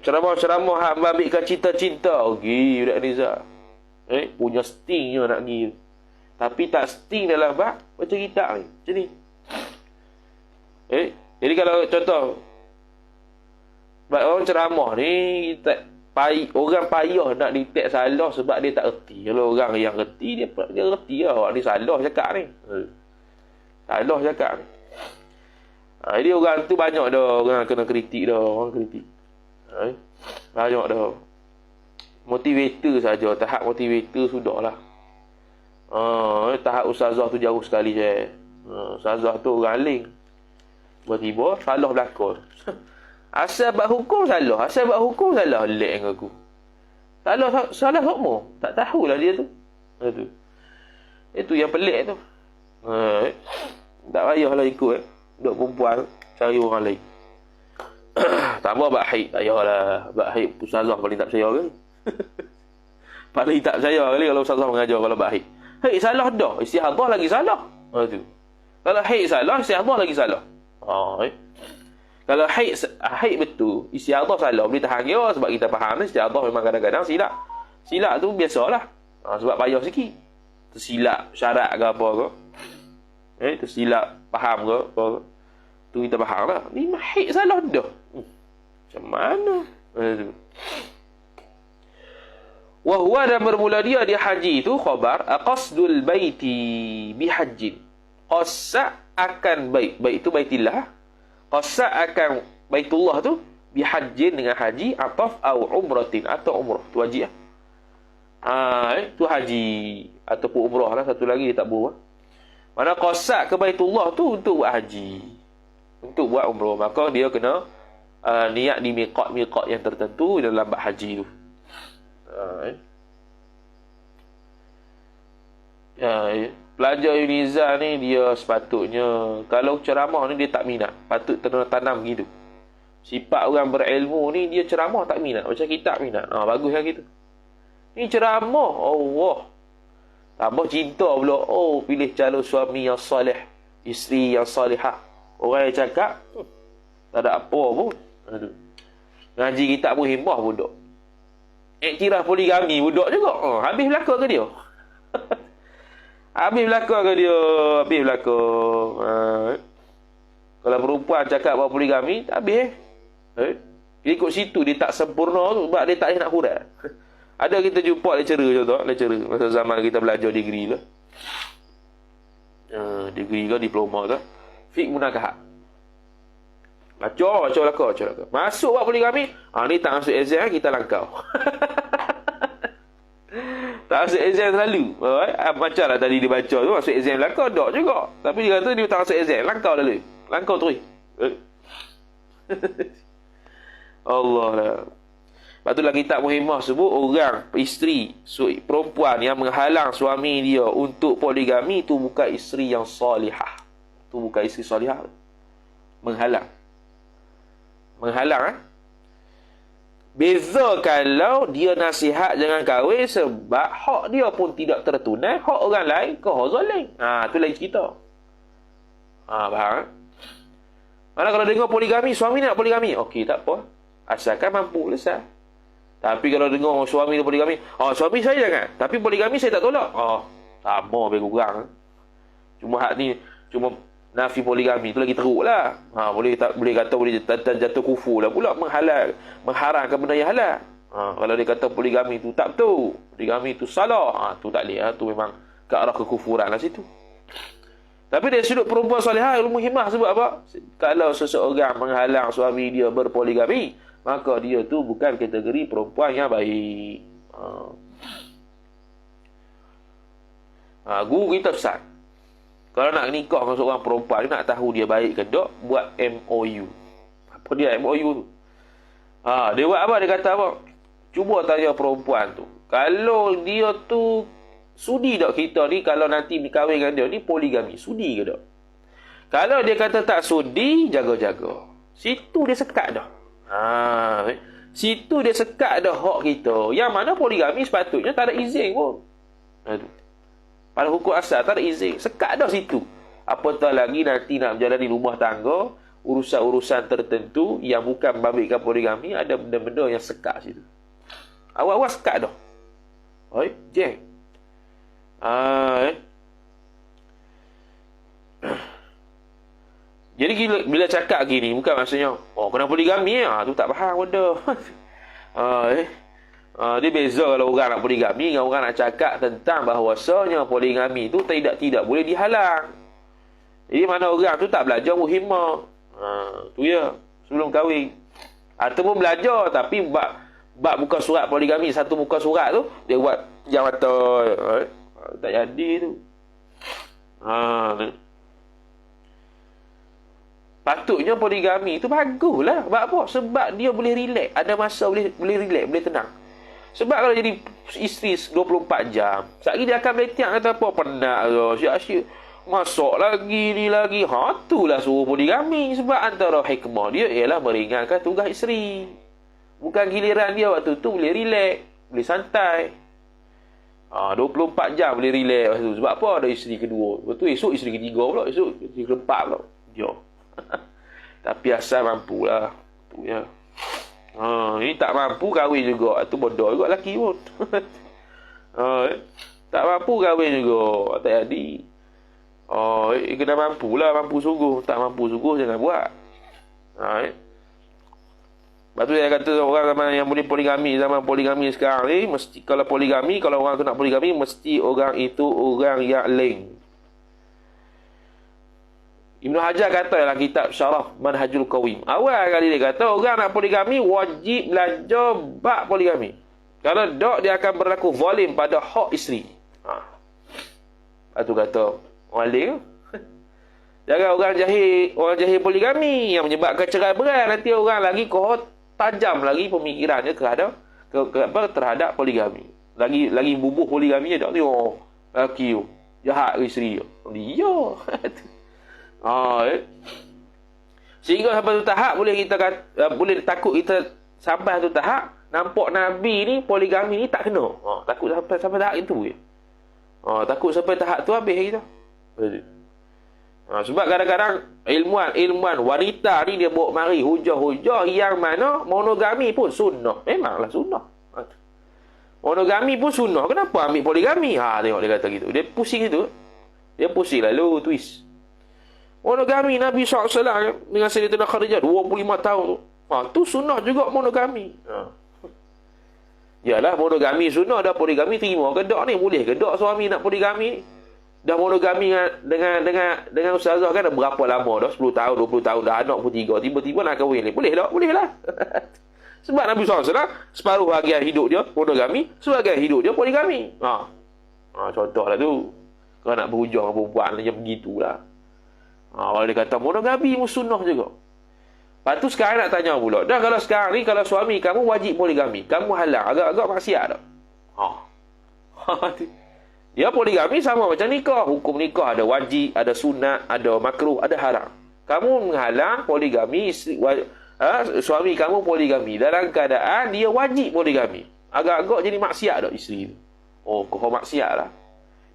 Ceramah-ceramah hak membabitkan cinta-cinta. Budak Niza. Punya stingnya nak pergi. Tapi tak sting dalam bab baca kitab ni. Macam ni. Jadi kalau contoh orang ceramah ni, orang payah nak detect salah sebab dia tak erti. Kalau orang yang erti, dia erti lah. Orang ni salah cakap ni. Salah cakap ni. Jadi orang tu banyak dah orang kena kritik dah. Orang kritik. Banyak dah. Motivator saja. Tahap motivator sudahlah. Tahap ustazah tu jauh sekali je. Ustazah tu orang aling. Tiba-tiba salah belakang. Asal bab hukum salah. Lek dengan aku. Salah semua. Tak tahulah dia tu. Itu yang pelik tu. Tak payahlah ikut. Duk perempuan cari orang lain. Tak apa bab haid. Tak payahlah. Bab haid ustazah paling tak percaya ke? Paling tak percaya kali kalau ustazah mengajar kalau bab haid. Haid salah dah. Istihadah lagi salah. Tu. Kalau haid salah, istihadah lagi salah. Kalau haid betul, istihadah salah. Boleh tahan dia sebab kita faham istihadah memang kadang-kadang silap. Silap tu biasalah. Sebab payah sikit. Tersilap syarat ke apa ke. Tersilap faham ke apa ke. Tu kita faham lah. Ni haid salah dah. Macam mana? Wahuwa, dan bermula dia haji tu khabar qasdul baiti bihajjin. Qasa akan bait. Bait itu baitillah. Qasa akan baitullah tu bihajjin dengan haji, ataf au umratin atau umrah. Tu haji lah. Tu haji ataupun umrah lah. Satu lagi dia tak buat. Mana qasad ke Baitullah tu untuk buat haji, untuk buat umrah, maka dia kena niat di miqat yang tertentu dalam bab haji tu. Pelajar Unizal ni dia sepatutnya kalau ceramah ni dia tak minat, patut tanam gitu. Sifat orang berilmu ni dia ceramah tak minat, macam kita minat. Bagus lah gitu. Ni ceramah Allah tambah cinta pula. Pilih calon suami yang soleh, isteri yang salihah. Orang yang cakap tak ada apa pun. Ngaji kitab pun himbah budak. Iktiraf poligami budak juga. Habis belakang ke dia? Habis belakang ke dia? Habis belakang. Kalau perempuan cakap bahawa poligami, tak habis. Ikut situ dia tak sempurna tu, sebab dia tak nak hurat. Ada kita jumpa lecturer contoh, lecturer masa zaman kita belajar degree lah. Degree ke diploma ke. Fiqh munakahat. Baca belakang. Masuk buat poligami, ni tak masuk exam, kita langkau. Tak masuk exam selalu. Macam lah tadi dia baca tu, masuk exam langkau, tak juga. Tapi dia kata dia tak masuk exam, langkau dah lalu. Langkau terus. Allah lah. Lepas tu dalam kitab Muhimmah sebut orang, isteri, perempuan yang menghalang suami dia untuk poligami tu bukan isteri yang salihah. Tu bukan isteri salihah. Menghalang. Beza kalau dia nasihat jangan kahwin sebab hak dia pun tidak tertunai, hak orang lain ke hak zalim. Tu lain cerita. Faham? Mana kalau dengar poligami, suami nak poligami, okey tak apa. Asalkan mampu lesah. Tapi kalau dengar suami tu poligami, suami saya jangan, tapi poligami saya tak tolak. Sama lebih kurang. Cuma hak ni, cuma nafi poligami tu lagi teruk lah. Boleh kata boleh jatuh kufur lah pula, mengharamkan benda yang halal. Kalau dia kata poligami tu tak betul, poligami tu salah, tu tak boleh. Tu memang ke arah kekufuran lah situ. Tapi dari sudut perempuan salihah, ilmu himah sebut apa? Kalau seseorang menghalang suami dia berpoligami, maka dia tu bukan kategori perempuan yang baik. Guru kita pesan, kalau nak nikah dengan seorang perempuan, nak tahu dia baik ke tak, buat MOU. Apa dia MOU tu? Dia buat apa? Dia kata apa? Cuba tanya perempuan tu, kalau dia tu sudi tak kita ni, kalau nanti berkahwin dengan dia ni poligami, sudi ke tak? Kalau dia kata tak sudi, jaga-jaga. Situ dia sekat dah. Situ dia sekat dah hak kita. Yang mana poligami sepatutnya tak ada izin pun. Pada hukum asal tak ada izin. Sekat dah situ. Apatah lagi nanti nak berjalani rumah tangga, urusan-urusan tertentu yang bukan membabitkan poligami, ada benda-benda yang sekat situ. Awal-awal sekat dah. Jeng. Jadi bila cakap gini, bukan maksudnya kena poligami tu tak faham benda. Dia beza kalau orang nak poligami dengan orang nak cakap tentang bahawasanya poligami tu tidak boleh dihalang. Jadi mana orang tu tak belajar muhimmah. Tu ya, sebelum kahwin. Ataupun belajar tapi bab muka surat poligami, satu muka surat tu dia buat pejam mata. Tak jadi tu. Patutnya poligami tu baguslah. Sebab apa? Sebab dia boleh relax. Ada masa boleh relax, boleh tenang. Sebab kalau jadi isteri 24 jam, sekali dia akan meletiak kata apa? Penat ke? Asyik-asyik masak lagi, ni lagi. Itulah suruh poligami. Sebab antara hikmah dia ialah meringankan tugas isteri. Bukan giliran dia waktu tu boleh relax, boleh santai. 24 jam boleh relax waktu tu. Sebab apa? Ada isteri kedua. Lepas tu esok isteri ketiga pula. Esok isteri keempat pula. Jom. Tapi asal mampulah. Tu ya. Ini tak mampu kahwin juga. Itu bodoh juga lelaki pun. Tak mampu kahwin juga. Tak jadi. Kena mampulah. Mampu sungguh. Tak mampu sungguh jangan buat. Lepas tu saya kata orang zaman yang boleh poligami, zaman poligami sekarang ni, mesti kalau poligami, kalau orang tu nak poligami, mesti orang itu orang yang lain. Ibnu Hajar kata dalam kitab Syarah Manhajul Qawim, awal kali dia kata orang nak poligami wajib belajar bab poligami. Kalau tak, dia akan berlaku zalim pada hak isteri. Itu kata wali. Jangan orang jahil poligami yang menyebabkan cerai berai. Nanti orang lagi kohot tajam lagi pemikirannya terhadap poligami. Lagi bubuh poligami tak tengok. Laki jahat ke isteri. Dia. Sehingga sampai tu tahap boleh takut kita sampai tu tahap nampak Nabi ni poligami ni tak kena. Takut sampai tahap itu je. Takut sampai tahap tu habis kita. Sebab kadang-kadang ilmuan wanita ni dia bawa mari hujah-hujah yang mana monogami pun sunnah. Memanglah sunnah. Monogami pun sunnah. Kenapa ambil poligami? Tengok dia kata gitu. Dia pusing gitu. Dia pusing lalu twist. Monogami Nabi SAW dengan Sayyidatina Khadijah 25 tahun tu. Tu sunnah juga monogami. Yalah, monogami sunnah, dah poligami terima ke tak ni? Boleh ke tak suami nak poligami? Dah monogami dengan ustazah kan dah berapa lama dah? 10 tahun, 20 tahun dah, anak pun 3. Tiba-tiba nak kahwin ni. Boleh tak? Boleh lah. Sebab Nabi SAW separuh bahagian hidup dia monogami, sebahagian hidup dia poligami. Contoh lah tu. Kalau nak berhujung dengan perempuan macam begitulah. Kalau dia kata monogami pun sunnah juga. Lepas tu sekarang nak tanya pula. Dah kalau sekarang ni, kalau suami kamu wajib poligami, kamu halang, agak-agak maksiat tak? Dia poligami sama macam nikah. Hukum nikah ada wajib, ada sunat, ada makruh, ada haram. Kamu menghalang poligami, suami kamu poligami dalam keadaan dia wajib poligami. Agak-agak jadi maksiat tak isteri tu? Kau maksiat lah.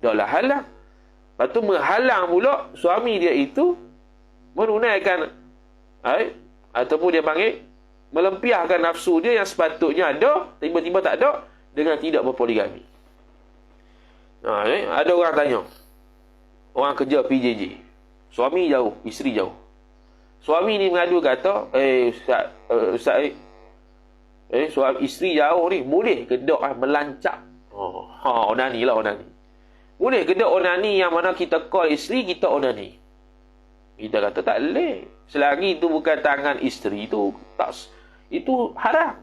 Dah lah halang. Lepas tu menghalang pula suami dia itu menunaikan ataupun dia panggil melempiaskan nafsu dia yang sepatutnya ada, tiba-tiba tak ada dengan tidak berpoligami. Ada orang tanya, orang kerja PJJ, suami jauh, isteri jauh. Suami ni mengadu kata, Ustaz, suami isteri jauh ni boleh ke tak melancap? Onani lah, onani. Boleh ke tak onani yang mana kita call isteri, kita onani? Kita kata tak boleh. Selagi itu bukan tangan isteri tu, tak, itu haram.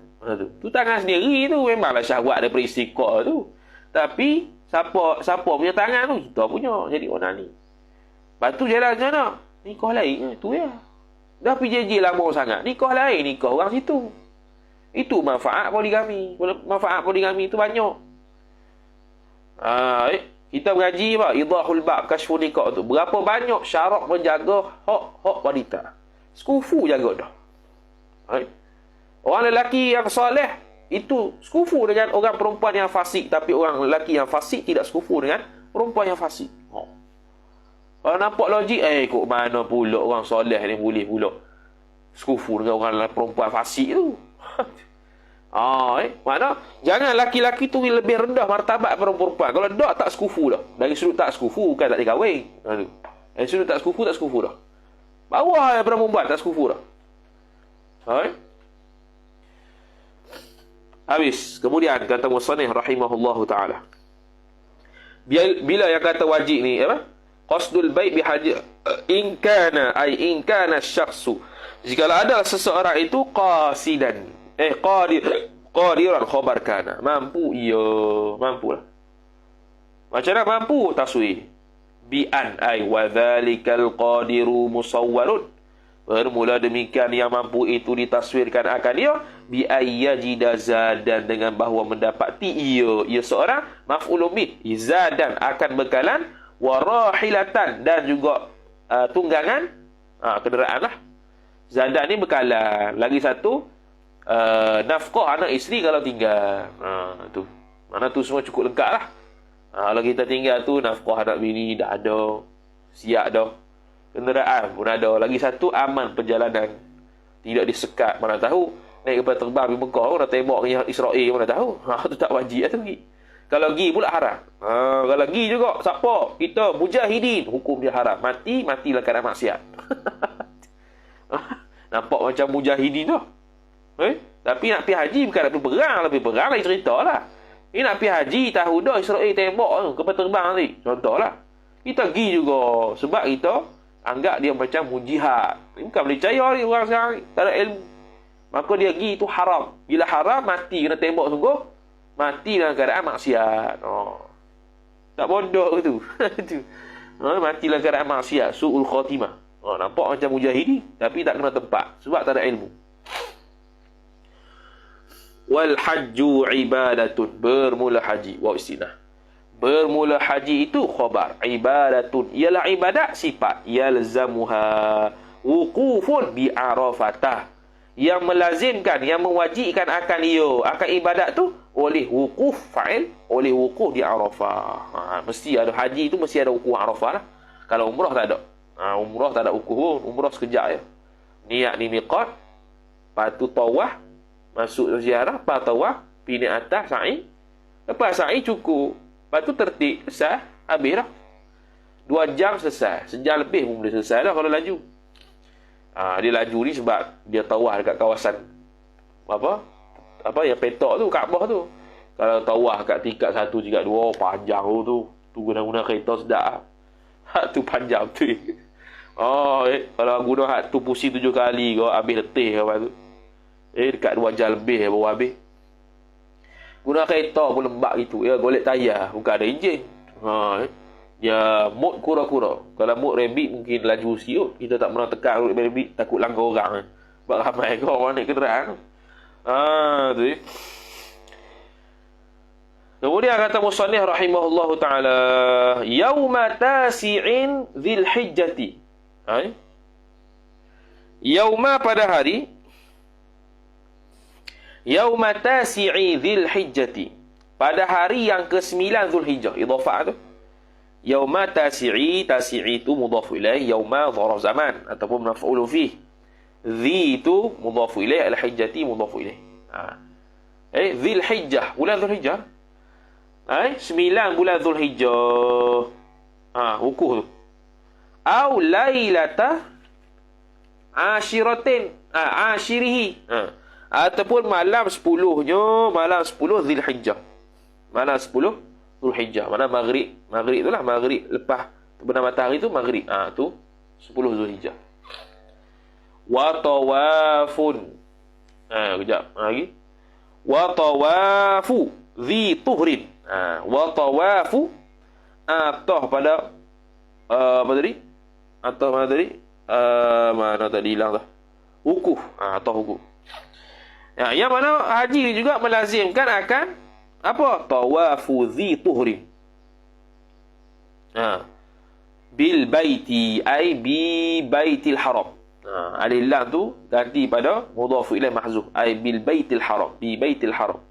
Tu tangan sendiri tu, memanglah syahwat daripada isteri kau tu. Tapi siapa punya tangan tu? Kita punya. Jadi onani. Lepas tu jalan macam mana? Nikah lain tu ya. Dah PJJ lama sangat. Nikah lain, nikah orang situ. Itu manfaat poligami. Manfaat poligami tu banyak. Kita mengaji apa? Idahul bab, kashful nikah tu. Berapa banyak syarat menjaga hak wanita. Sekufu jaga dah. Orang lelaki yang soleh itu sekufu dengan orang perempuan yang fasik. Tapi orang lelaki yang fasik tidak sekufu dengan perempuan yang fasik. Kalau nampak logik, kok mana pula orang soleh ni boleh pula sekufu dengan orang perempuan fasik tu. Mana jangan laki-laki tu lebih rendah martabat perempuan. Kalau tak sekufu dah. Dari sudut tak sekufu bukan tak dikahwin. Dari sudut tak sekufu dah. Bawah yang perempuan tak sekufu dah. Habis. Kemudian kata musannif rahimahullahu taala. Bila yang kata wajib ni apa? Qasdul bait bihaja in kana syakhsu. Jika ada seseorang itu qasidan qadiran khabar kana. Mampu, mampulah. Macam mana mampu? Taswir. Bi'an wa dhalikal qadiru musawwarun. Bermula demikian yang mampu itu ditaswirkan akan dia bi'ayyajida zadan, dengan bahawa mendapati ia seorang maf'ulun bih, zadan akan bekalan, warahilatan dan juga tunggangan, kenderaan lah. Zadan ni bekalan. Lagi satu nafkah anak isteri kalau tinggal. Tu. Mana tu semua cukup lengkap lah. Kalau kita tinggal tu nafkah anak bini dah ada, siap dah. Kenderaan pun ada. Lagi satu aman perjalanan, tidak disekat. Mana tahu naik kapal terbang di Mekah pun dah tembak ke Israel, mana tahu. Tu tak wajib lah tu pergi. Kalau pergi pula haram. Kalau pergi juga siapa? Kita mujahidin, hukum dia haram. Matilah kerana maksiat. Nampak macam mujahidin tu. Tapi nak pergi haji bukan nak pergi perang. Lebih perang lagi cerita lah. Ini nak pergi haji, tahu dah Israel tembak tu kapal terbang nanti. Contoh lah. Kita pergi juga sebab kita Anggap dia macam mujihad. Ini bukan boleh percaya ni orang sekarang ni. Tak ada ilmu. Maka dia pergi itu haram. Bila haram, mati kena tembak sungguh. Mati dalam keadaan maksiat. Tak bodoh tu. Mati dalam keadaan maksiat. Su'ul khatimah. Nampak macam mujahidi, tapi tak kena tempat. Sebab tak ada ilmu. Wal hajju ibadatun. Bermula haji. Waw istinah. Bermula haji itu khabar. Ibadatun. Ialah ibadat sifat. Yalzamuha wukufun bi arafatah. Yang melazimkan, yang mewajibkan akan akan ibadat tu oleh wukuf fa'il, oleh wukuf di Arafah. Mesti ada haji tu, mesti ada wukuf Arafah lah. Kalau umrah tak ada. Umrah tak ada wukuf pun. Umrah sekejap je. Niat di miqat, lepas tu tawaf, masuk ziarah, lepas tawaf, pindah atas, sa'i. Lepas sa'i cukup. Lepas tu tertib, selesai, habis dah. 2 jam selesai. Sejam lebih pun boleh selesai dah kalau laju. Dia laju ni sebab dia tawaf dekat kawasan yang petok tu, Kaabah tu. Kalau tawaf kat tingkat 1, tingkat 2, panjang tu. Tu guna-guna kereta sedap. Hak tu panjang tu. Kalau guna hak tu pusing 7 kali kau habis letih apa tu. Dekat 2 jam lebih baru habis. Guna kereta pun lembab gitu. Golek tayar, bukan ada enjin. Dia mood kura-kura. Kalau mood rabbit mungkin laju siut. Kita tak pernah tekan rabbit, takut langgar orang. Sebab ramai kau orang naik kenderaan. Tu. Kemudian kata musannif rahimahullahu taala, yauma tasi'in dzil hijjati. Yauma pada hari yauma tasi'i dzil hijjati. Pada hari yang ke-9 Zulhijjah. Idhafah tu. Yauma tasi'i itu mudhaf ilaih, yauma dharaf zaman ataupun maf'ul fih. Dhi itu mudhaf ilaih, al-hijjati mudhaf ilaih. Dzil hijjah, bulan Zulhijjah. 9 bulan Zulhijjah. Wukuf tu. Au lailata ashiratin, ashirihi. Ataupun malam 10-nya, malam 10 Zulhijjah. Malam 10 Zulhijjah. Mana maghrib itulah, maghrib lepas terbenam matahari tu maghrib. Tu 10 Zulhijjah. Wa tawafun. Kejap lagi. Wa tawafu dhi tuhrin. Wa tawafu atah pada apa tadi? Atah mana tadi? Mana tadi hilang dah. Wukuf. Atah wukuf. Yang mana haji juga melazimkan akan apa? Tawafu dhi tuhrin. Bil baiti ay bi baitil haram. Alif lam tu ganti pada mudhaf ilaih mahzuf ay bil baitil haram, bi baitil haram.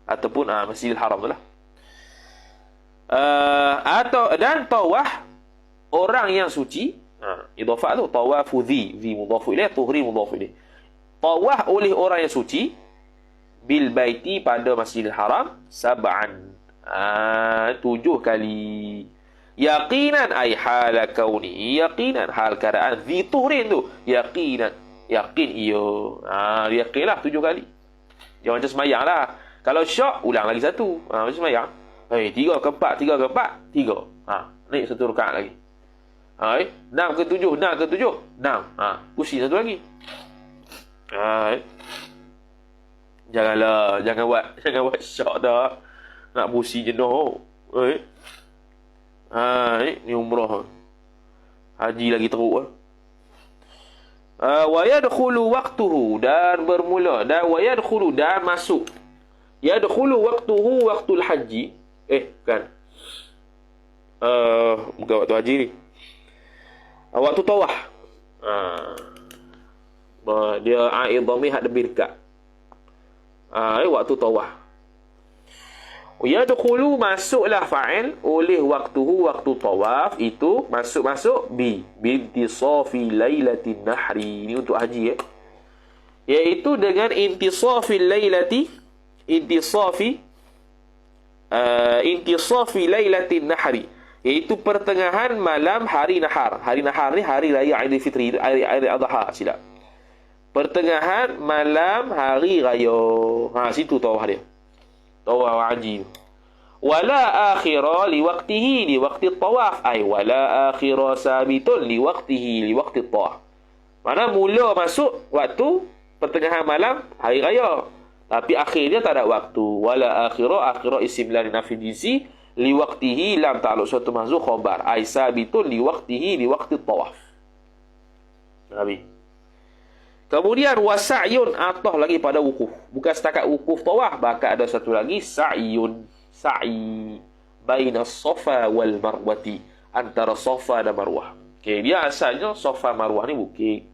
Ataupun Masjidil Haram tu lah. Atau dan tawaf orang yang suci. Idhafah tu tawafu dhi mudhaf ilaih, tuhri mudhaf ilaih. Tawaf oleh orang yang suci bil baiti pada Masjidil Haram 7 kali. Yaqinan ay hala kauni, yaqinan hal keadaan dhi tuhrin tu, yaqinan, yakin yakinlah 7 kali. Dia macam semayang lah. Kalau syak ulang lagi 1. Macam semayang. 3 ke 4, 3 ke 4, 3. Naik 1 rakaat lagi. 6 ke 7, 6 ke 7, 6. Pusing 1 lagi. Jangan buat syak dah. Nak pusing jenuh. Ni umrah. Haji lagi teruk. Wa yadkhulu waqtuhu, dan bermula, dan wa yadkhulu, dan masuk. Yadkhulu waqtuhu waqtul haji. Bukan. Bukan waktu haji ni. Waktu tawaf. Dia idhamih hak lebih dekat. Waktu tawaf. Yadkhulu, masuklah fa'il oleh waktuhu, waktu tawaf itu masuk bintisafi lailatin nahri. Ini untuk haji iaitu dengan intisafi lailati, intisafi lailatin nahri, iaitu pertengahan malam hari nahar. Hari nahar ni hari raya Aidil Fitri, hari Adha, silap. Pertengahan malam hari raya. Situ tawaf dia. Tawaf haji. Wala akhira li waqti tawaf. Ay wala akhira sabitun li waqti tawaf. Mana mula masuk waktu pertengahan malam hari raya. Tapi akhirnya tak ada waktu. Wala akhira isim la nafi jinsi li waqtihi lam ta'alluq suatu mahzuf khabar. Ay sabitun li waqti tawaf. Nabi. Kemudian wasa'yun atah lagi pada wukuf. Bukan setakat wukuf tawaf, bahkan ada satu lagi sa'yun, sa'i baina Safa wal Marwati, antara Safa dan Marwah. Okey, dia asalnya Safa Marwah ni bukit.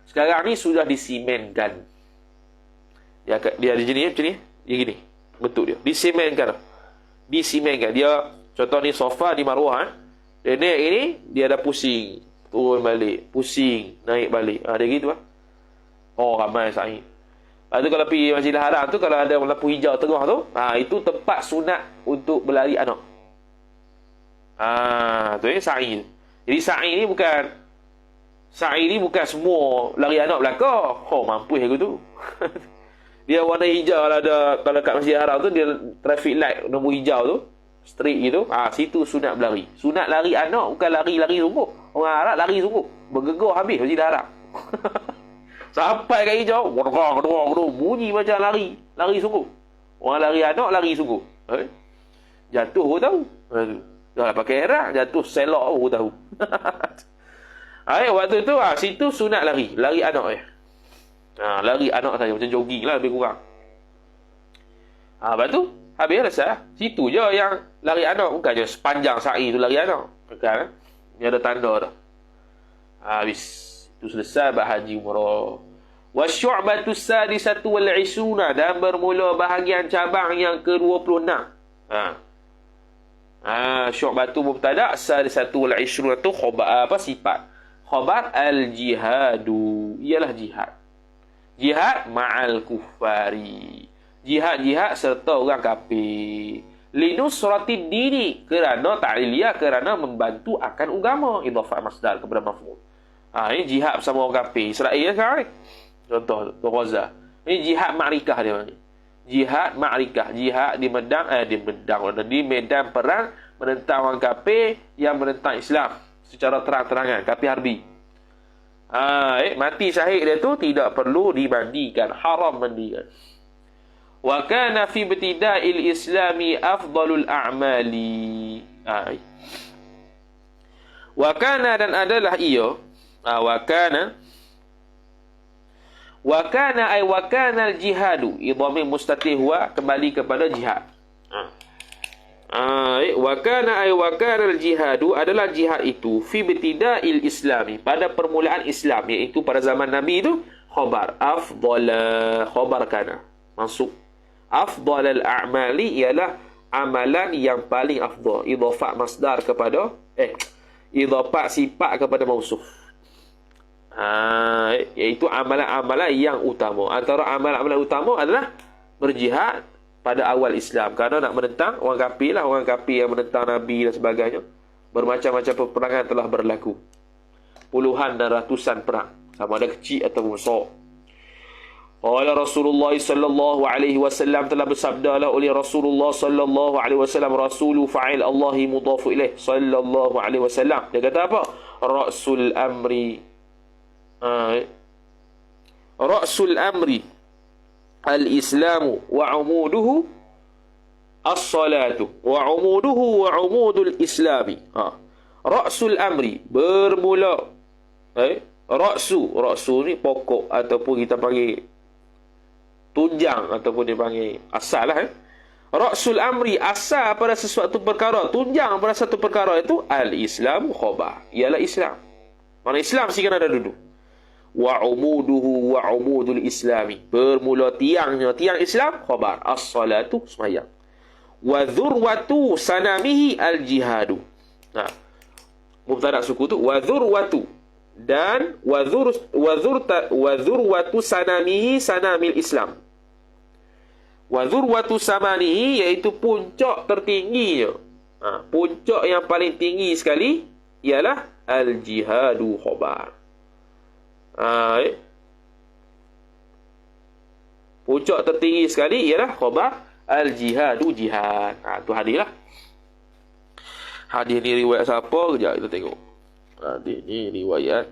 Sekarang ni sudah disimenkan. Dia di sini macam ni, dia gini. Bentuk dia. Disimenkan. Dia contoh ni Safa di Marwah, dia naik ini dia ada pusing, turun balik, pusing, naik balik. Dia gitu lah. Oh, ramai sa'i. Lepas tu kalau pergi Masjidil Haram tu, kalau ada lampu hijau tengah tu, itu tempat sunat untuk berlari anak. Tu sa'i. Jadi sa'i ni bukan semua lari anak belakang. Oh, mampu aku tu. Dia warna hijau lah ada. Kalau kat Masjidil Haram tu, dia traffic light nombor hijau tu, street gitu. Situ sunat berlari. Sunat lari anak bukan lari sungguh. Orang Arab lari sungguh. Bergegar habis Masjidil Haram. Sampai kat hijau, bunyi macam lari sungguh. Orang lari anak, lari sungguh. Jatuh pun tahu. Dah lah pakai erak, jatuh selok pun tahu. Waktu tu, situ sunat lari anak lari anak saja, macam jogging lah lebih kurang. Lepas tu, habis rasa, situ je yang lari anak, bukan je sepanjang sa'i tu lari anak. Bukan, dia ada tanda dah. Habis. Itu selesai haji umrah. Wasyu'batu sadisatu wal 20 dan bermula bahagian cabang yang ke-26. Syu'batu mubtada, sadisatu wal 20 tu khabar sifat. Khabar al-jihadu, ialah jihad. Jihad ma'al kuffari. Jihad serta orang kafir. Linusratid dini, kerana ta'liliyah, kerana membantu akan agama. Idhafah masdar kepada maf'ul. Ini jihad bersama orang kafir Israel sekarang ni. Contoh Gaza. Ini jihad ma'rikah dia panggil. Jihad ma'rikah, jihad di medan perang menentang orang kafir yang menentang Islam secara terang-terangan, kafir harbi. Mati syahid dia tu tidak perlu dimandikan, haram mandikan. Wa kana fi ibtida'il islami afdalul a'mali. Wa kana dan adalah ia wa kana ay wa kana al-jihadu idhamir mustatir huwa kembali kepada jihad. Wa kana al-jihadu adalah jihad itu fi ibtida'il islami, pada permulaan Islam, iaitu pada zaman Nabi itu. Khabar kana masuk afdal al-a'mali ialah amalan yang paling afdal. Idhafah masdar kepada idhafah sifat kepada mausuf. Iaitu amalan-amalan yang utama. Antara amalan-amalan utama adalah berjihad pada awal Islam, kerana nak menentang orang kafir lah, orang kafir yang menentang Nabi dan sebagainya. Bermacam-macam peperangan telah berlaku, puluhan dan ratusan perang, sama ada kecil atau besar. Qala Rasulullah sallallahu alaihi wasallam, telah bersabdalah oleh Rasulullah sallallahu alaihi wasallam, rasulu fa'il Allahi mudhafu ilaih sallallahu alaihi wasallam. Dia kata apa? Ra'sul amri al-islamu wa umuduhu as-salatu wa umuduhu wa umudul islami. Ra'sul amri, bermula. Ra'su ni pokok, ataupun kita panggil tunjang, ataupun dipanggil asal lah. Ra'sul amri, asal pada sesuatu perkara, tunjang pada satu perkara itu al-islam khabar, ialah Islam. Mana Islam mesti kena ada duduk. Wa umuduhu wa umudul islami, bermula tiang Islam khabar, as-salatu, sembahyang. Wa dhurwatu sanamihi al-jihadu. Mubtada suku tu wa dhurwatu, dan wa dhurwatu sanamihi sanamil Islam. Wa dhurwatu samanihi, iaitu puncak tertingginya. Puncak yang paling tinggi sekali ialah al-jihadu khabar. Puncak tertinggi sekali ialah khabar Al-jihadu jihad. Tu hadis lah. Hadis ni riwayat siapa? Kejap kita tengok. Hadis ni riwayat.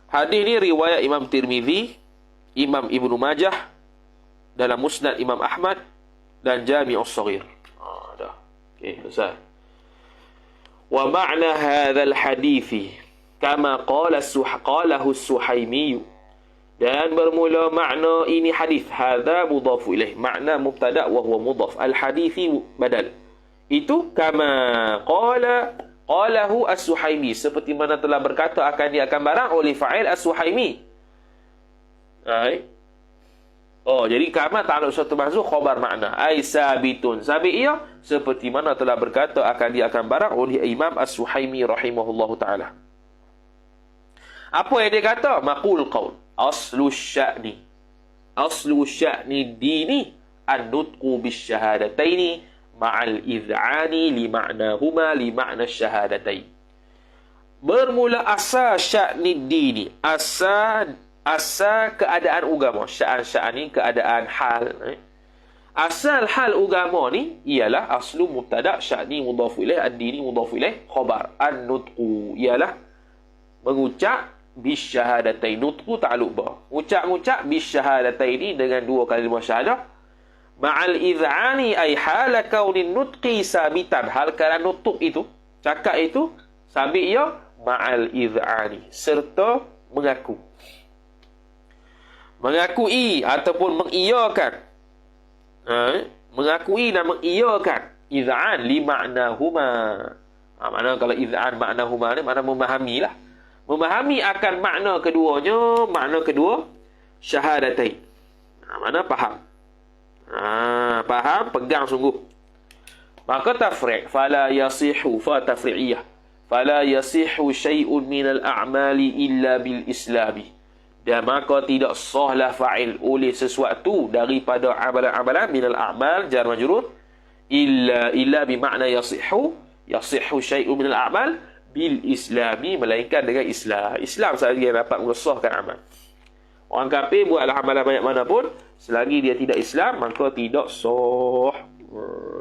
Hadis ni riwayat Imam Tirmizi, Imam Ibnu Majah, dalam Musnad Imam Ahmad dan Jami'us Shaghir. Dah. Okey, selesai. Wa ma'na hadzal hadithi kama qalahu Suhaimi. Dan bermula makna ini hadis, hadza mudhafu ilaih, makna mubtada wa huwa mudhaf, al hadithi badal. Itu kama qalahu as-Suhaimi, seperti mana telah berkata akan dia akan barang oleh fa'il as-Suhaimi. Jadi kama ta'alluq suatu mahzuf khabar makna, ai sabitun, sabit ia seperti mana telah berkata akan dia akan barang oleh Imam as-Suhaimi rahimahullahu taala. Apa yang dia kata? Maqul qaul aslu sya'ni dini an-nutqu bisyahadataini ma'al id'ani li ma'nahuma li ma'na syahadatain. Bermula asal sya'ni dini, asal keadaan agama. Sya'an ni keadaan hal. Asal hal agama ni ialah aslu mubtada, sya'ni mudhafu ilaih, ad-dini mudhafu ilaih, khabar. An-nutqu ialah mengucap bisyahadatain. Nutqu ta'alluq ba. Ucap-ucap bisyahadatain ini dengan dua kalimah syahadah. Ma'al idhani ay hala kaunin nutqi sabitan. Hal keadaan nutuk itu, cakap itu sabit ia ma'al idhani, serta mengaku. Mengakui ataupun mengiyakan. Mengakui dan mengiyakan. Idhan li ma'nahuma. Makna kalau idhan ma'nahuma ni makna memahami lah. Memahami akan makna keduanya, makna kedua syahadatain. Makna faham. Faham, pegang sungguh. Maka tafri' fala yasihu, fa tafri'iyah. Fala yasihu syai'un minal a'mali illa bil islami. Dan maka tidak sahlah fa'il oleh sesuatu daripada amalan-amalan minal a'mal jar majrur illa bi makna yasihu syai'un minal a'mal bil islami, melainkan dengan Islam. Islam sahaja yang dapat mengesahkan amal. Orang kafir buatlah amalan banyak mana pun, selagi dia tidak Islam, maka tidak sah.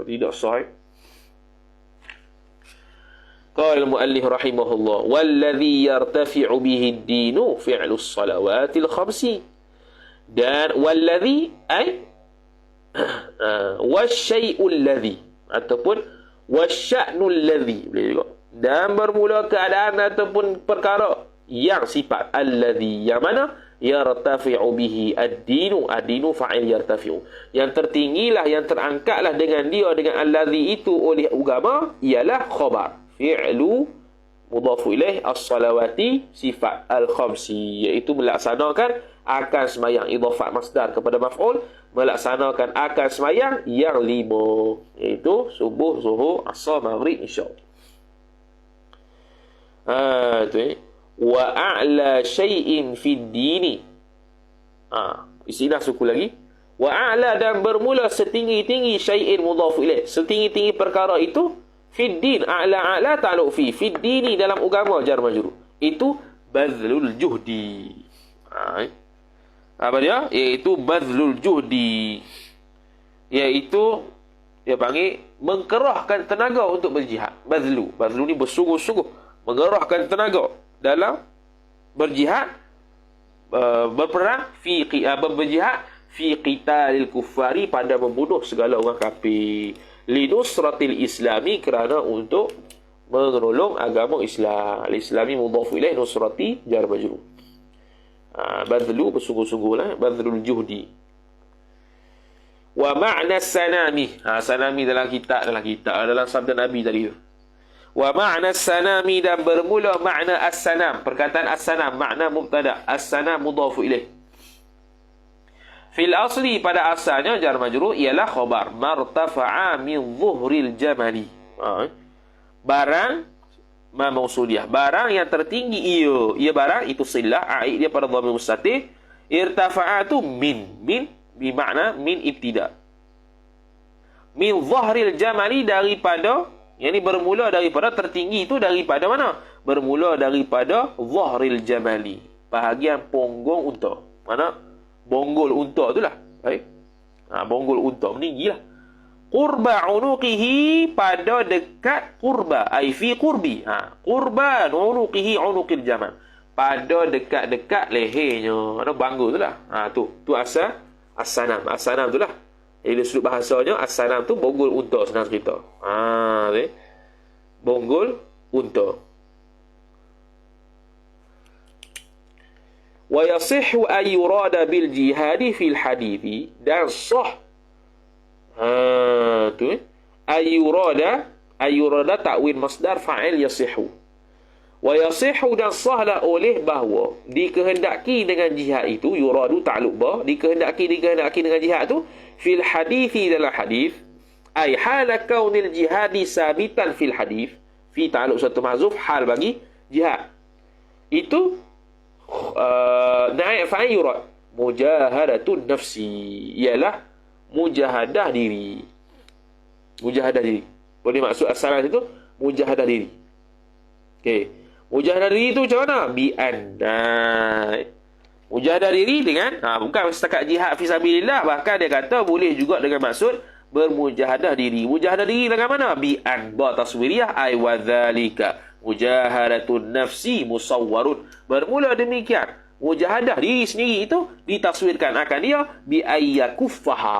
Tidak sah. Qala al-muallif rahimahullah, walladhi yartafi'u bihi ad-dinu fi'lu as-salawatil khamsi. Dan walladhi ay wasyai'ul ladhi ataupun wasya'nul ladhi, boleh juga. Dan bermula keadaan ataupun perkara yang sifat alladhi, yang mana yartafi'u bihi ad-dinu, ad-dinu fa'il yartafi'u, yang tertinggilah, yang terangkatlah dengan dia, dengan alladhi itu oleh agama, ialah khabar fi'lu mudhafu ilaih as-salawati sifat al-khamsi, iaitu melaksanakan akan sembahyang, idhafat masdar kepada maf'ul, melaksanakan akan sembahyang yang 5, iaitu subuh, zuhur, asar, maghrib, isya. Wa a'la syai'in fid dini. Istilah suku lagi. Wa a'la, dan bermula setinggi-tinggi syai'in mudhafu ilaih, setinggi-tinggi perkara itu fid din. A'la ta'alluq fi fid dini, dalam agama jar majrur. Itu badlul juhdi. Apa dia? Iaitu badlul juhdi. Iaitu dia panggil mengkerahkan tenaga untuk berjihad. Badlu ni bersungguh-sungguh mengerahkan tenaga dalam berjihad, berperang, berjihad fi qitalil kuffari, pada membunuh segala orang kafir, linusratil islami, kerana untuk menolong agama Islam. Al-islami mudhafu ilaih, nusrati jar majrur. Badlu bersungguh-sungguh lah, badlul juhdi. Wa ma'na sanami, sanami dalam sabda Nabi tadi tu. Wa ma'na sanami, dan bermula makna as-sanam, perkataan as-sanam, makna mubtada, as-sanam mudhafu ilaih. Fil asli, pada asalnya jar majrur ialah khabar martafa'a min zuhril jamali. Barang mausuliyah, barang yang tertinggi ia barang itu silah, aid dia pada dhamir mustatir. Irtafa'a tu min bermakna min ibtida. Min zuhril jamali, daripada, yang ini bermula daripada, tertinggi itu daripada mana? Bermula daripada zahril jamali, bahagian punggung unta. Mana? Bonggol unta tu lah. Bonggol unta meninggi lah. Qurba unuqihi, pada dekat qurba, ai fi qurbi. Qurba unuqihi unuqil jamal, pada dekat-dekat lehernya. Mana bangga tu lah. Tu asal as-sanam. As-sanam tu lah. Jadi sudut bahasanya as-sanam tu bonggol unta, senang cerita. Bonggol unta. Wa yasihhu an yurada bil jihadi fil hadithi, dan sah ayurada ta'wil masdar fa'il yasihu. Wa yasihu, dan sahlah oleh bahawa dikehendaki dengan jihad itu, yuradu ta'luq ba, dikehendaki dengan jihad itu, fil hadithi, dalam hadis, ay hala kaunil jihadi sabitan fil hadis, fi ta'luq satu mahzuf, hal bagi jihad itu naik fa'il yurad mujahadatun nafsi, ialah mujahadah diri. Mujahadah diri. Boleh maksud as-salat itu mujahadah diri. Okey. Mujahadah diri itu macam mana? Mujahadah diri dengan bukan setakat jihad fi sabilillah, bahkan dia kata boleh juga dengan maksud bermujahadah diri. Mujahadah diri dengan mana? Ba taswiriyah ay wa dzalika mujahadatun nafsi musawwarun. Bermula demikian, mujahadah diri sendiri itu ditaswirkan akan dia bi ayyakuffaha,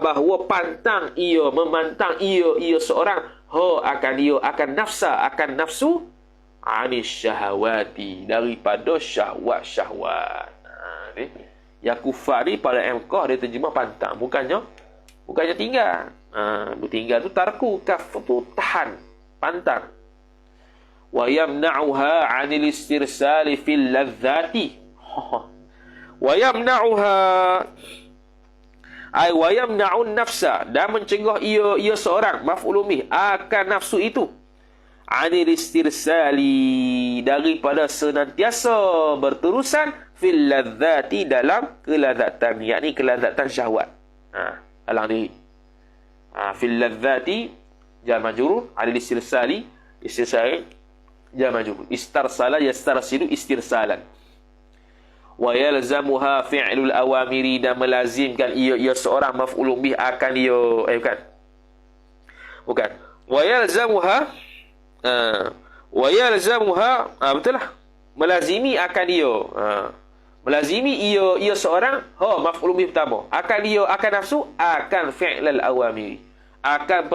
bahawa pantang ia, memantang ia seorang, akan nafsu anis syahawati, daripada syahwat. Yakuffa ni pada MK dia terjemah pantang, bukannya tinggal. Tinggal tu tarku, kaf tu tahan, pantang. Wa yamna'uha 'anil istirsali fil ladzati. Wa yamna'uha ay wa yamna'un nafsa, dan mencegah ia seorang, maf'ul bih, akan nafsu itu, 'anil istirsali, daripada senantiasa berterusan, fil ladzati, dalam kelazatan, yakni kelazatan syahwat. Alang diri. Fil ladzati jar majrur, 'anil istirsali jar majrur, istarsala yastarsilu istirsalan. Wa yalzamuha fi'lul awamiri, dan melazimkan ia seorang, maf'ulun bih, akan ia bukan wa yalzamuha betul lah, melazimi akan ia, melazimi ia seorang, maf'ulun bih pertama, akan nafsu, akan fi'lul awamiri, akan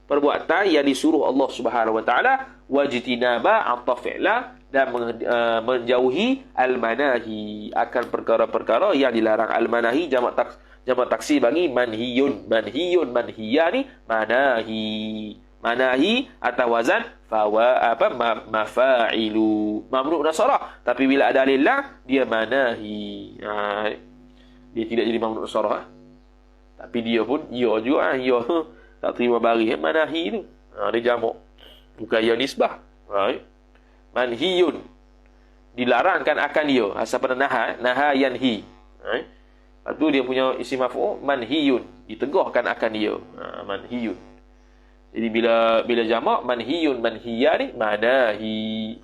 perbuatan yang disuruh Allah Subhanahu wa taala, wajtinaba atau fi'la, dan menjauhi al-manahi, akan perkara-perkara yang dilarang. Al-manahi jamak taksir bagi manhiyun. Manhiya ni manahi atau wazan mafa'ilu, mamnu nasarah, tapi bila ada alif lam dia manahi. Dia tidak jadi mamnu nasarah, tapi dia pun juga tak terima baris manahi tu. Dia jamak, bukan ya nisbah. Manhiyun, dilarangkan akan dia, asal pada naha yanhi. Lepas tu dia punya isim maf'ul manhiyun, ditegahkan akan dia. Manhiyun. Jadi bila jamak manhiyun, manhiya ni manahi.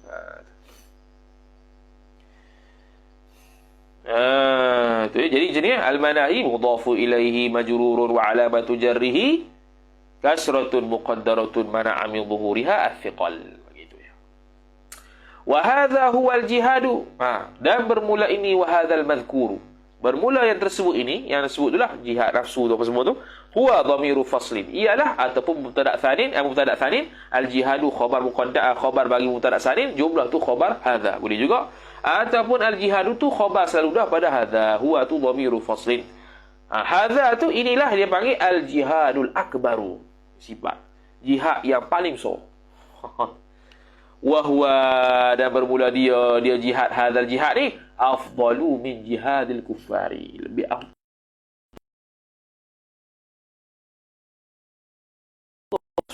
Jadi jenis al-manahi mudhafu ilaihi majrurun wa alamatu jarrihi kasratun muqaddaratun mana'a min dhuhuriha athiqal. Wa hadha huwa al-jihadu. Dan bermula ini wa hadzal madhkuru. Bermula yang tersebut ini, yang disebut itulah jihad nafsu tu apa semua tu. Huwa dhamiru faslin. Ialah ataupun mubtada' tsanin, al-jihadu khabar muqaddam, khabar bagi mubtada' tsanin, jumlah tu khabar hadza. Boleh juga. Ataupun al-jihadu tu khabar selalu dah pada hadza. Huwa tu dhamiru faslin. Hadza tu inilah dia panggil al-jihadul akbaru. Sifat jihad yang paling besar. Wahwa, dan bermula dia jihad, hadzal jihad ni afdalu min jihadil kuffari, lebih afdal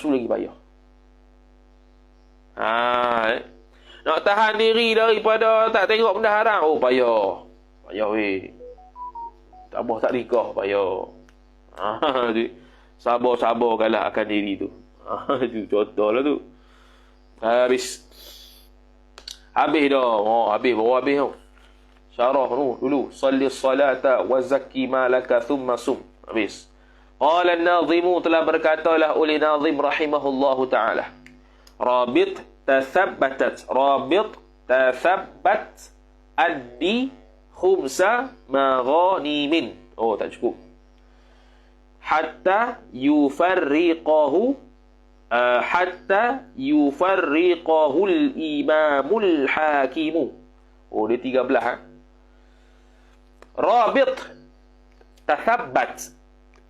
lagi payah. Nak tahan diri daripada tak tengok benda haram, payah weh. Tabah tak nikah, payah. Sabar kalah akan diri tu. Itu contohlah tu. Habis dah. Habis tau. Syarah dulu. Salli salata wa zakki malaka thumma sum. Habis. Qala an-nazimu, telah berkatalah oleh nazim rahimahullahu ta'ala. Rabit tathabbatat. Rabit tathabbat addi khumsa maghanimin. Oh, tak cukup. Hatta yufarriqahu al-imamul hakimu. Oh, dia 13 ha. Rabit tathabbat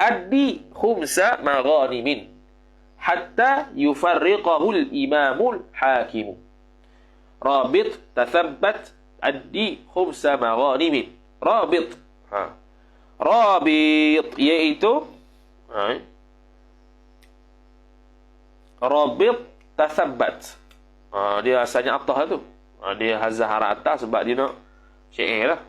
addi khumsa maghanimin hatta yufarriqahu al-imamul hakimu. Rabit tathabbat addi khumsa maghanimin. Rabit. Rabit iaitu Rabit tathabbat. Dia asalnya atah tu. Dia hazah harah atas sebab dia nak syair lah.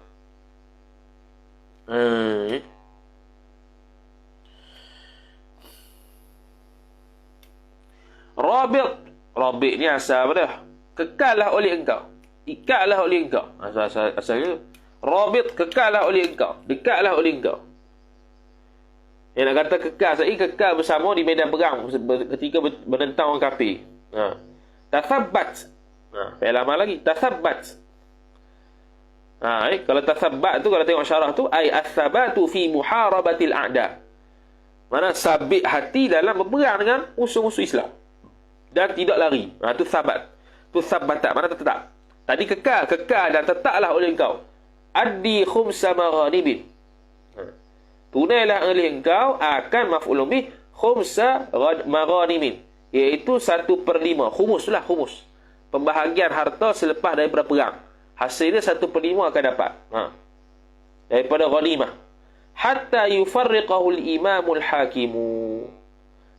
Rabit ni asal apa dia? Kekallah oleh engkau. Ikatlah oleh engkau. Asal Rabit, kekallah oleh engkau. Dekatlah oleh engkau. Yang nak kata kekal, saya kekal bersama di medan perang ketika menentang orang kafir. Tathabbat. Fi'il amal lagi. Tathabbat. Kalau tathabbat tu, kalau tengok syarah tu, ai as-sabatu fi muharabatil a'da. Mana sabit hati dalam berperang dengan musuh-musuh Islam. Dan tidak lari. Tu sabat. Tu sabbatat. Mana tetap. Tadi kekal dan tetaplah oleh engkau. Addi khumsa maghanimin. Tunailah oleh engkau akan maf'ulun bih khumsa maghanimin, iaitu 1/5. Khumus lah, khumus. Pembahagian harta selepas daripada perang. Hasilnya 1/5 akan dapat. Daripada ghanimah. Hatta yufarriqahu al-imamul hakimu.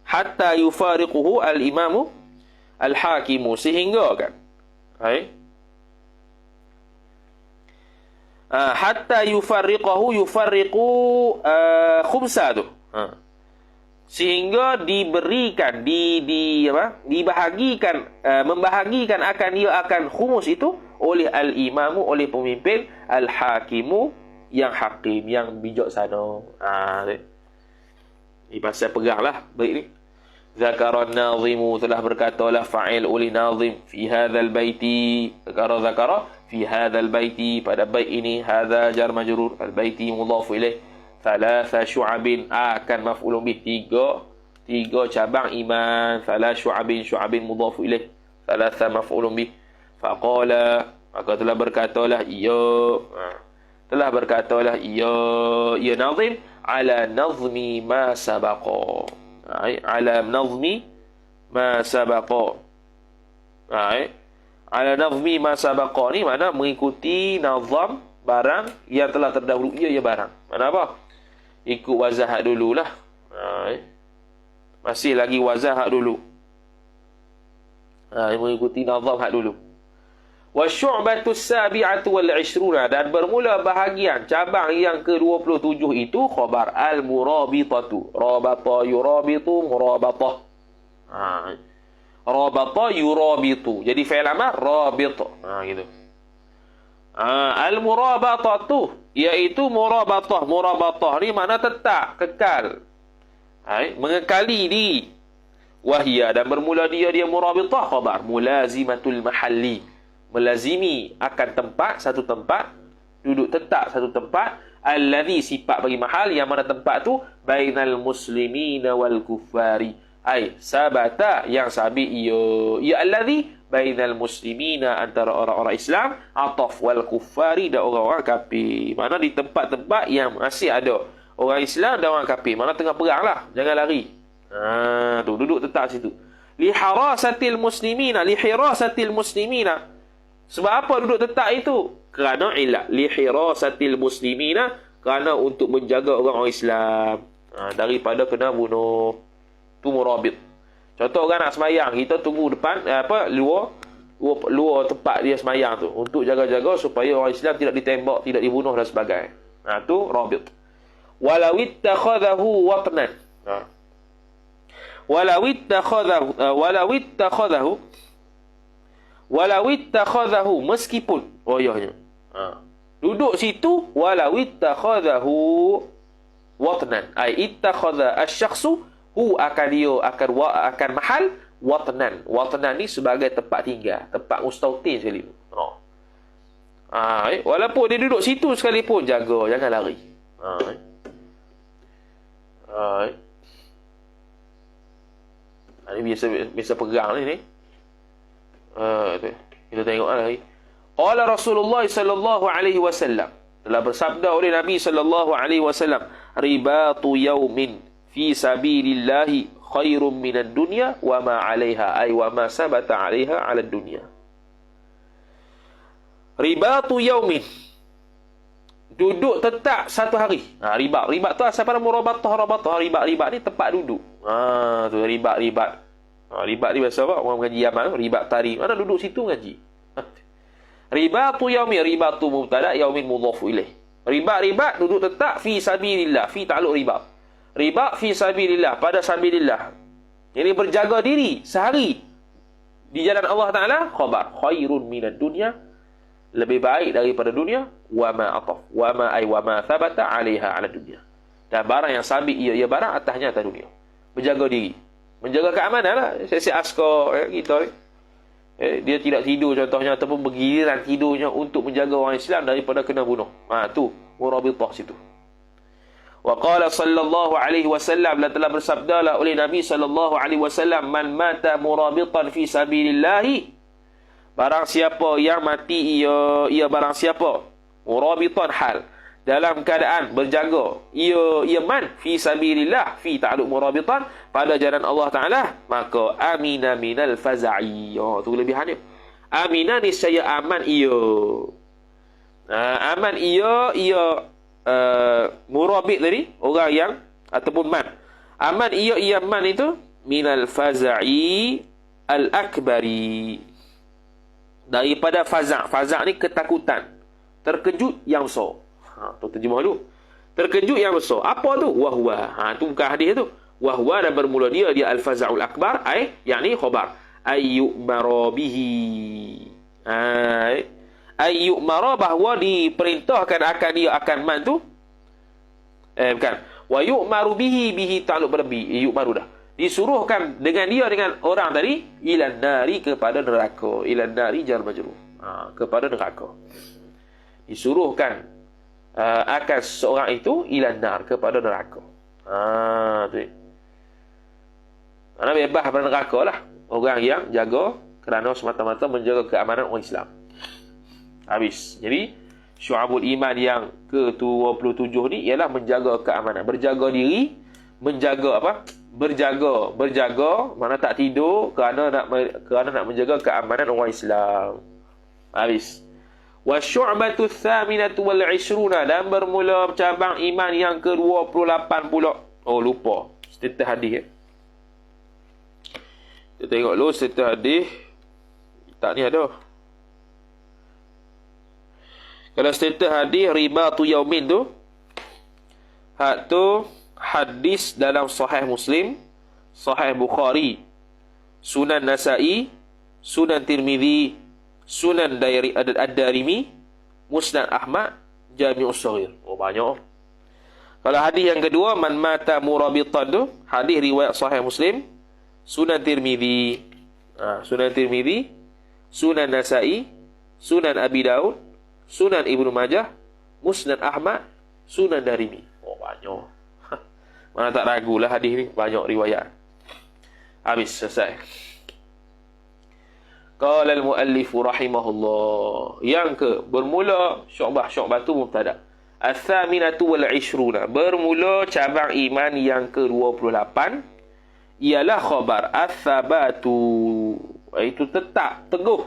Hatta yufariquhu al-imamu al-hakimu. Sehingga kan. Hatta yufarriqahu khumsa tu. Sehingga diberikan dibahagikan membahagikan akan dia akan khumus itu oleh al-imamu, oleh pemimpin, al-hakimu, yang hakim, yang bijaksana. Ini pasal perang lah baik ni. Zakaran nazimu, telah berkatalah fa'il oleh nazim fi hadzal baiti. Zakara fi hadzal baiti, pada bait ini. Hadza jar majrur, al baiti mudhaf ilaih. Thalatha syu'abin, akan maf'ulun bih, tiga cabang iman. Thalatha syu'abin mudhaf ilaih. Thalatha maf'ulun bih. Faqala, maka telah berkatalah ia nazim ala nazmi ma sabaqa. Ala nazmi ma sabaqa. Ala nazmi ma sabaqa ni mana mengikuti nazam barang yang telah terdahulu. Ia barang. Mana apa? Ikut wazah hak dululah. Masih lagi wazah hak dulu. Mengikuti nazam hak dulu. Wa syu'batu sabi'atu wal 'ishruna, dan bermula bahagian cabang yang ke-27 itu khabar al-murabitatu. Rabata yurabitu murabatah. Rabata yurabitu. Jadi fi'il amal rabit. Gitu. Al-murabatatu iaitu murabatah. Murabatah ni mana tetap, kekal. Mengekali diri. Wahia, dan bermula dia murabitah khabar mulazimatul mahalli. Melazimi akan tempat, satu tempat, duduk tetap satu tempat. Allazi, sifat bagi mahal, yang mana tempat tu bainal muslimina wal kuffari. Sabata, yang sabit ia allazi bainal muslimina, antara orang-orang Islam, ataf wal kuffari, dan orang-orang kafir. Mana di tempat-tempat yang masih ada orang Islam dan orang kafir. Mana tengah perang lah, jangan lari. Tu duduk tetap situ. Lihirasatil muslimina. Sebab apa duduk tetap itu? Kerana ilah. Lihirasatil muslimina, kerana untuk menjaga orang-orang Islam daripada kena bunuh. Tu murabit. Contoh orang nak semayang, kita tunggu depan luar tempat dia semayang tu, untuk jaga-jaga supaya orang Islam tidak ditembak, tidak dibunuh dan sebagainya. Tu rabit. Walau ittakhadahu watnan. Walau ittakhadahu, meskipun, ayahnya. Duduk situ walau ittakhadahu watnan. Ai ittakhadha asy-syakhsu hu akan dia akan mahal watnan. Watnan ni sebagai tempat tinggal, tempat mustautin sekali. Walaupun dia duduk situ sekalipun, jaga, jangan lari. Ini biasa pegang ni. Kita tengoklah lagi. Qala Rasulullah sallallahu alaihi wasallam, telah bersabda oleh Nabi sallallahu alaihi wasallam, ribatu yaumin fi sabilillahi khairum minad dunya wa ma 'alaiha, ay wa ma sabata 'alaiha 'ala dunya. Ribatu yaumin, duduk tetap satu hari. Ribat tu asal pada murabatah. Ribat ni tempat duduk. Tu ribat. Ribat ni biasa apa? Orang mengaji Yaman, ribat tari. Mana duduk situ mengaji. Ribatu yaumin, ribatu mubtada, yaumin mudhafu ilaih. Ribat duduk tetap fi sabilillah, fi ta'alluq ribat. Ribat fi sabilillah, pada sabilillah. Jadi berjaga diri sehari di jalan Allah Taala, khabar khairun minad dunya, lebih baik daripada dunia, wa ma thabata 'alaiha 'ala dunya. Dan barang yang sabit ia barang atasnya atas dunia. Berjaga diri, menjaga keamanan lah. Saya askar kita ni. Dia tidak tidur contohnya, ataupun bergiliran tidurnya untuk menjaga orang Islam daripada kena bunuh. Tu murabitah situ. Wa qala sallallahu alaihi wasallam, telah bersabdalah oleh Nabi sallallahu alaihi wasallam, man mata murabitan fi sabilillah, barang siapa yang mati ia barang siapa murabitan hal, dalam keadaan berjaga, ia man fi sabilillah, fi ta'alluq murabitan, pada jalan Allah Taala, maka amina minal faza'i. Tu kelebihan dia. Amina niscaya aman ia. Aman ia murabit tadi, orang yang ataupun man. Aman ia man itu minal faza'i al-akbari, daripada faza'. Faza' ni ketakutan, terkejut yang besar. Tu terjemah dulu. Terkejut yang besar. Apa tu? Wahwa. Tu bukan hadis tu. Wahwa, dan bermula dia al-faza'ul akbar, yakni khabar. Ayyu'mara bihi. Ayyu'mara, bahawa diperintahkan akan dia akan man tu. Bukan. Wa yu'maru bihi ta'alluq berbi. Yu'maru dah. Disuruhkan dengan dia, dengan orang tadi, ilan nari, kepada neraka. Ilan nari jar majrur. Kepada neraka. Disuruhkan akan seorang itu ilan nar, kepada neraka. Tu. Mana bebas pada neraka lah orang yang jaga kerana semata-mata menjaga keamanan orang Islam. Habis. Jadi syu'abul iman yang ke-27 ni ialah menjaga keamanan, berjaga diri, menjaga apa? Berjaga, mana tak tidur kerana nak menjaga keamanan orang Islam. Habis. Wa syu'batu tsaminatu wal 'ishruna, dan bermula cabang iman yang ke-28 pula. Lupa status hadis. Kita tengok dulu status hadis. Tak ni ada. Kalau status hadis ribatu yaumin tu, hadis dalam Sahih Muslim, Sahih Bukhari, Sunan Nasa'i, Sunan Tirmizi, Sunan Ad-Darimi, Musnad Ahmad, Jami'us Shaghir. Banyak. Kalau hadis yang kedua, man mata murabitan tu, hadis riwayat Sahih Muslim, Sunan Tirmizi, Sunan Nasa'i, Sunan Abi Daud, Sunan Ibnu Majah, Musnad Ahmad, Sunan Darimi. Banyak. Mana tak ragulah hadis ni, banyak riwayat. Habis, selesai. Qala al-muallif rahimahullah. Yang ke, bermula syu'bah tu mubtada. Ats-tsaminatu wal 'ishruna, bermula cabang iman yang ke-28 ialah khabar ats-tsabatu, itu tetap, teguh.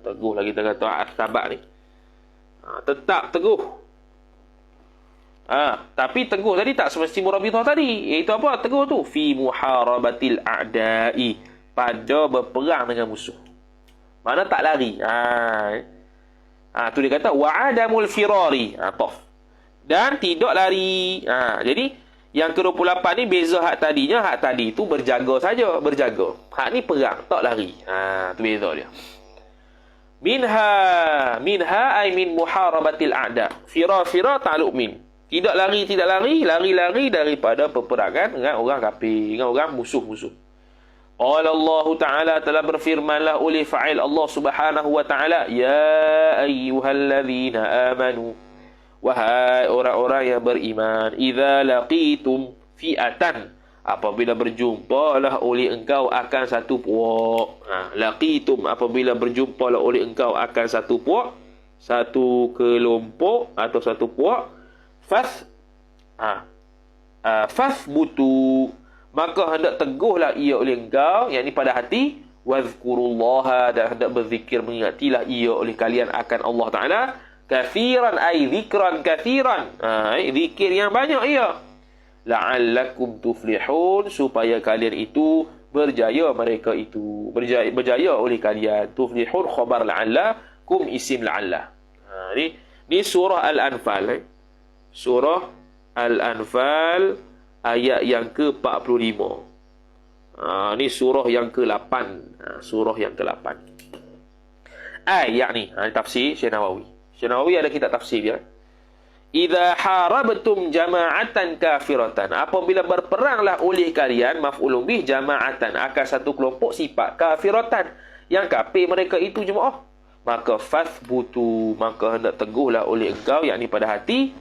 Teguh lah kita kata ats-tsabat ni. Tetap teguh. Tapi teguh tadi tak semesti murabitah tadi. Iaitu apa teguh tu? Fi muharabatil a'da'i, pada berperang dengan musuh. Mana tak lari. Tu dia kata wa'adamul firari. Dan tidak lari. Jadi yang ke-28 ni beza hak tadinya. Hak tadi tu berjaga saja, berjaga. Hak ni perang, tak lari. Tu beza dia. Minha ay min muharabatil a'da. Fira ta'alluq min. Tidak lari lari daripada peperangan dengan orang kafir, dengan orang musuh-musuh. Qala Allah Ta'ala, telah berfirmanlah oleh fa'il Allah Subhanahu wa Ta'ala, ya ayyuhalladzina amanu, wahai orang-orang yang beriman, idza laqitum fi'atan, apabila berjumpalah oleh engkau akan satu puak. Laqitum, apabila berjumpalah oleh engkau akan satu puak, satu kelompok atau satu puak, fathbutu, maka hendak teguhlah ia oleh engkau, yakni pada hati, wazkurullaha, dan hendak berzikir, mengingatilah ia oleh kalian akan Allah Ta'ala, kathiran ay zikran kathiran, zikir yang banyak ia, la'allakum tuflihun, supaya kalian itu berjaya, mereka itu berjaya oleh kalian. Tuflihun khabar la'alla, kum isim la'alla. Ni surah Al-Anfal. Surah Al-Anfal ayat yang ke-45. Ni surah yang ke-8. Surah yang ke-8. Ayat ni, tafsir Syekh Nawawi. Syekh Nawawi ada kitab tafsir dia. Idza harabtum jama'atan kafiratan, apabila berperanglah oleh kalian, maf'ulun bih jama'atan, akan satu kelompok sifat kafiratan, yang kafir mereka itu jemaah, maka fathbutu, maka hendak teguhlah oleh engkau, yakni pada hati,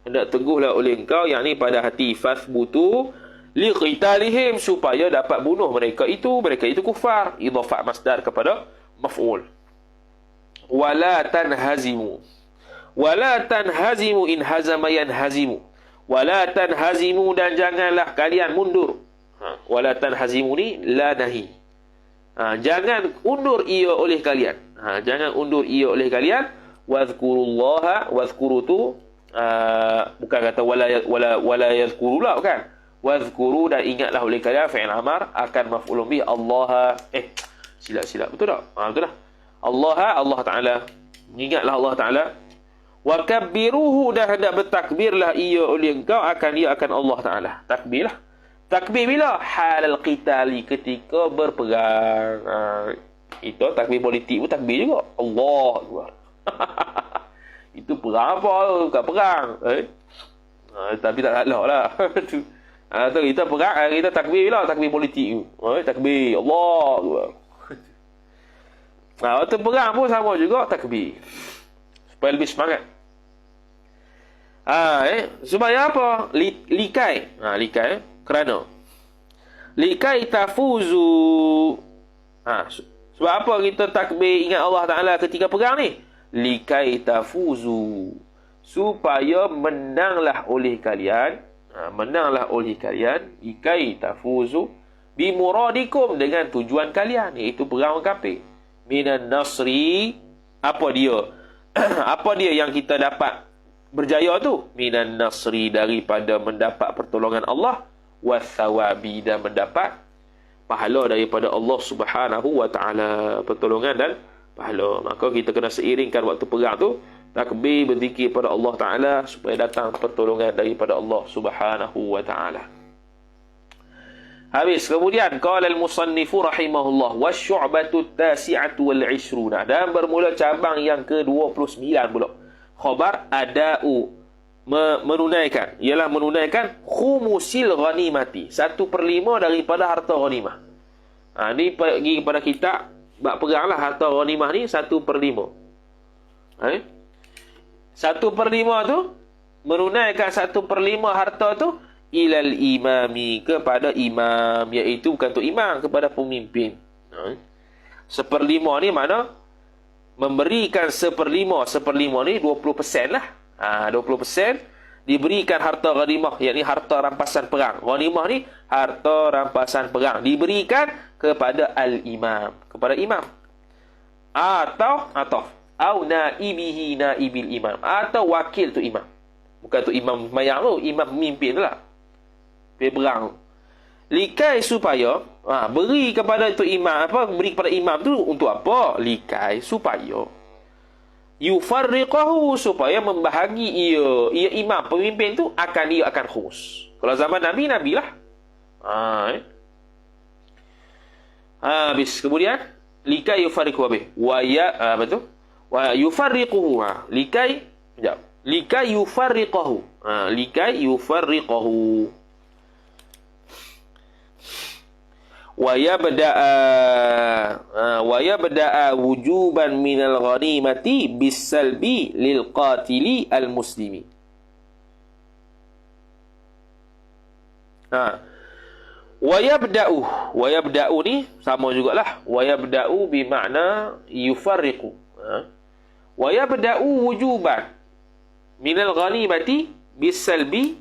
hendak teguhlah oleh engkau, yakni pada hati, fathbutu liqitalihim, supaya dapat bunuh mereka itu kufar. Idhafah masdar kepada maf'ul. Wala tanhazimu, wala tanhazimu in hazama yanhazimu, wala tanhazimu, dan janganlah kalian mundur. Wala tanhazimu ni la nahi, jangan undur ia oleh kalian, jangan undur ia oleh kalian. Wazkurullaha, wazkuru tu bukan kata wala yazkurullah, bukan. Wazkuru, dan ingatlah oleh kalian, fi'il amar akan maf'ulun bih Allah. Silap betul tak? Betul dah. Allah Ta'ala, ingatlah Allah Ta'ala. Wa kabbiruhu, dan hendak bertakbirlah ia oleh engkau akan dia akan Allah Ta'ala. Takbirlah. Takbir bila? Halal qitali, ketika berperang. Itu takbir politik pun takbir juga. Allah Akbar. Itu perang apa? Bukan perang. Tapi tak salah lah. Kita perang, kita takbir bila? Takbir politik tu. Takbir. Allah Akbar. Waktu perang pun sama juga takbir, supaya lebih semangat. Supaya apa? Likai. Kerana likai tafuzu. Sebab apa kita takbir ingat Allah Ta'ala ketika perang ni? Likai tafuzu, supaya menanglah oleh kalian, likai tafuzu bimuradikum, dengan tujuan kalian, iaitu perang kafir. Minan nasri, apa dia? Apa dia yang kita dapat berjaya tu? Minan nasri, daripada mendapat pertolongan Allah, wasawabi, dan mendapat pahala daripada Allah Subhanahu wa Ta'ala, pertolongan dan pahala. Maka kita kena seiringkan waktu perang tu, takbir, berzikir pada Allah Ta'ala, supaya datang pertolongan daripada Allah Subhanahu wa Ta'ala. Habis. Kemudian qala al-musannifu rahimahullah, wasyu'batu tasi'atu wal 'ishruna, dan bermula cabang yang ke-29 pula. Khabar ada'u, menunaikan, ialah menunaikan khumusil ghanimati, 1/5 daripada harta ghanimah. Ni pergi kepada kitab bab perang lah. Harta ghanimah ni 1/5. 1/5 tu, menunaikan 1/5 harta tu ilal imami, kepada imam, iaitu bukan untuk imam, kepada pemimpin. 1/5 ni mana? Memberikan 1/5 ni 20% lah. 20% diberikan harta ghanimah, yakni harta rampasan perang. Ghanimah ni harta rampasan perang, diberikan kepada al-imam, kepada imam. Atau naibihi, naibil imam, atau wakil tu imam. Bukan tu imam mayang tu, imam pemimpin tu lah, perang. Likai, supaya beri kepada itu imam, beri kepada imam tu untuk apa? Likai, supaya yufarriqahu, supaya membahagi ia imam pemimpin tu akan khumus. Kalau zaman Nabi lah. Habis. Kemudian likai yufarriqu bih. Wa ya apa tu? Wa yufarriquhu. Likai sekejap. Likai yufarriqahu. Likai yufarriqahu. Wa yabda'a wujuban minal ghanimati bisalbi lil qatili al muslimi. Wa yabda'u ni sama jugalah. Wa yabda'u bermakna yufarriqu. Wa yabda'u wujuban minal ghanimati bisalbi.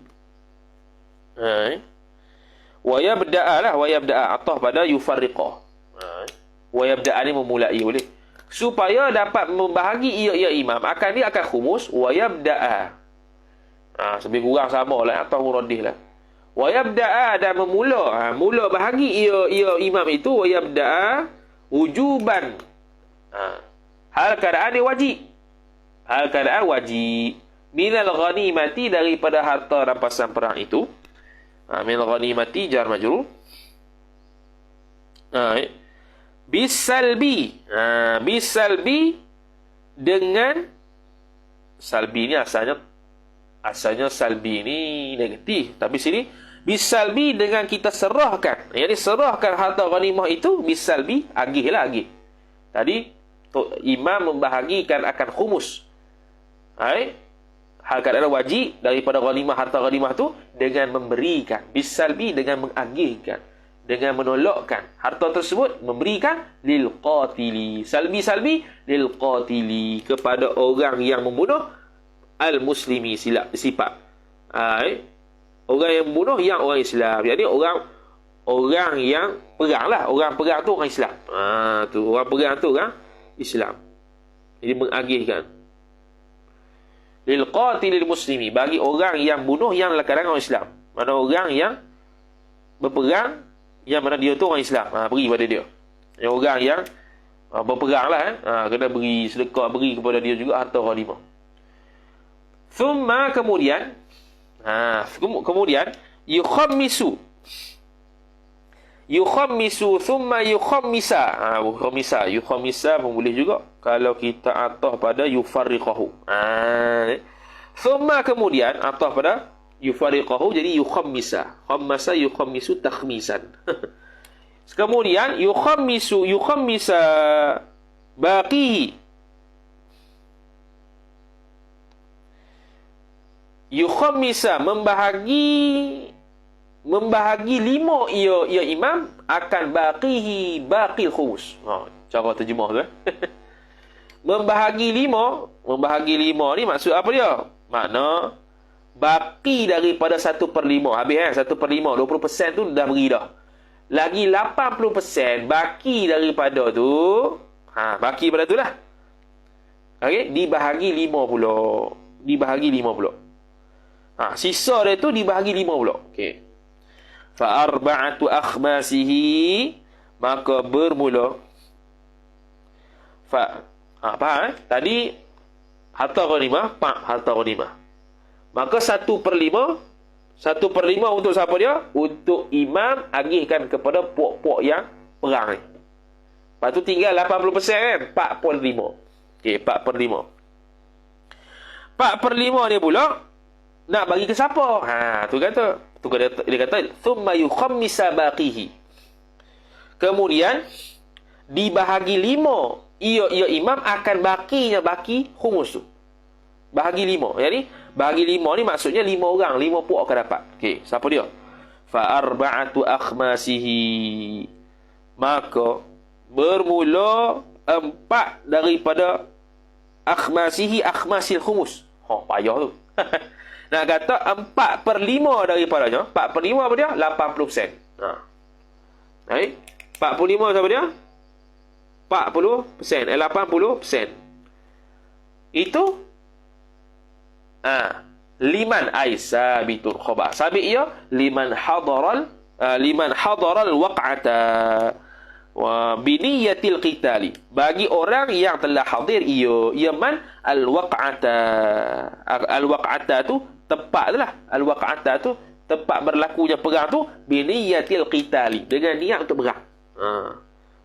Wa yabda'a lah, wa yabda'a atah pada yufarriqah. Wa yabda'a ni memulai boleh. Supaya dapat membahagi ia imam, dia akan khumus. Wa yabda'a. Lebih kurang sama lah, atau muradih lah. Wa yabda'a dan mula bahagi ia imam itu. Wa yabda'a wujuban. Hal keadaan dia wajib. Hal keadaan wajib. Minal ghanimati, daripada harta rampasan perang itu. Minal ghanimati jar majrur. Bisalbi. Bisalbi dengan salbi ni asalnya salbi ni negatif, tapi sini bisalbi dengan kita serahkan. Yang serahkan harta ghanimah itu bisalbi, agihlah agih. Tadi imam membahagikan akan khumus. Hal keadaan wajib daripada ghanimah, harta ghanimah tu dengan memberikan. Bisalbi dengan mengagihkan, dengan menolakkan harta tersebut, memberikan lil qatili. Salbi lil qatili, kepada orang yang membunuh al muslimi, sifat. Orang yang membunuh yang orang Islam. Jadi orang yang perang lah. Orang perang tu orang Islam. Tu orang perang tu orang Islam. Jadi mengagihkan lil qatilil muslimi, bagi orang yang bunuh yang dalam kalangan orang Islam. Mana orang yang berperang yang mana dia tu orang Islam, beri pada dia. Yang orang yang berperang lah, kena beri sedekah, beri kepada dia juga harta ghanimah. Thumma kemudian yukhammisu thumma yukhammisa pun boleh juga kalau kita atah pada yufarriqahu. Thumma kemudian atah pada yufarriqahu, jadi yukhammisa. Khammasa yukhammisu takhmisan. Kemudian yukhammisa baqihi. Yukhammisa membahagi lima ia imam akan baqil khumus. Cara terjemah tu. Membahagi lima ni maksud apa dia? Makna baki daripada 1/5. Habis 1/5, 20% tu dah beri dah. Lagi 80% baki daripada tu. Baki pada tu lah. Okey, dibahagi 5 pula. Sisa dia tu dibahagi 5 pula. Okey. Fa arba'atu akhmasihi, maka bermula tadi harta ghanimah, harta ghanimah. Maka 1/5 untuk siapa dia? Untuk imam agihkan kepada puak-puak yang perang ni. Lepas tu tinggal 80% kan? 4/5. Okey, 4/5. 4/5 dia pula nak bagi ke siapa? Tu kata. Dia kata thumma yukhammisa baqihi. Kemudian dibahagi 5, ia imam akan baki khumus tu. Bahagi 5. Jadi bahagi 5 ni maksudnya 5 orang, 5 puak akan dapat. Okey, siapa dia? Fa arba'atu akhmasihi. Maka bermula 4 daripada akhmasil khumus. Payah tu. Nak kata 4/5 daripadanya. 4/5 apa dia? 80%. 45 apa dia? 40%. 80%. Itu liman aisabitul khabar. Sabit ia liman hadaral waq'ata wa biniyatil qitali, bagi orang yang telah hadir ia man al waq'ata tu tempat itulah, al waq'ata tu tempat berlakunya perang tu, biniyatil qitali, dengan niat untuk perang.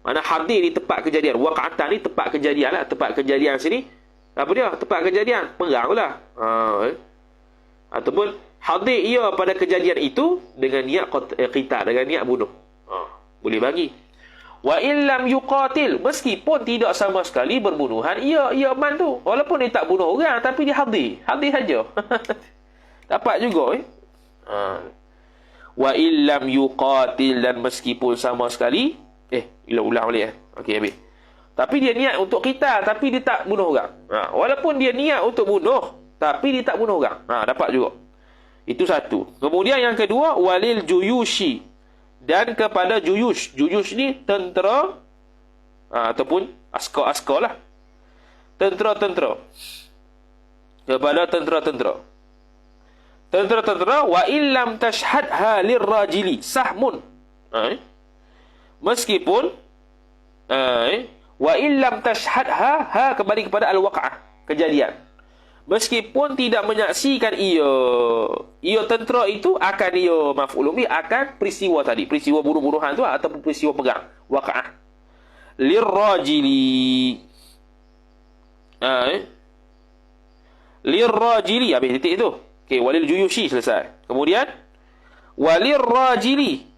Mana hadir di tempat kejadian. Waqa'atan ni tempat kejadian lah. Tempat kejadian sini. Apa dia? Tempat kejadian. Perang lah. Ataupun hadir ia pada kejadian itu dengan niat qital, dengan niat bunuh. Boleh bagi. Wa illam yuqatil, meskipun tidak sama sekali berbunuhan ia man tu. Walaupun dia tak bunuh orang tapi dia hadir. Hadir saja. Dapat juga Wa illam yuqatil, dan meskipun sama sekali ulang balik okey habis. Tapi dia niat untuk qital tapi dia tak bunuh orang. Walaupun dia niat untuk bunuh tapi dia tak bunuh orang. Dapat juga. Itu satu. Kemudian yang kedua, walil juyushi, dan kepada juyush. Juyush ni tentera ataupun askar-askar lah. Tentera-tentera. Kepada tentera-tentera. Tentera-tentera, wa illam tashhadha lirrajili sahmun. Meskipun wa illam tashhadha kembali kepada al-waqa'ah, kejadian. Meskipun tidak menyaksikan ia tentera itu akan maf'ulun bih, akan peristiwa tadi, peristiwa bunuh-bunuhan tu ataupun peristiwa perang, waqa'ah. Lirrajili. Lirrajili, habis titik tu. Okey, walil juyushi selesai. Kemudian walirrajili.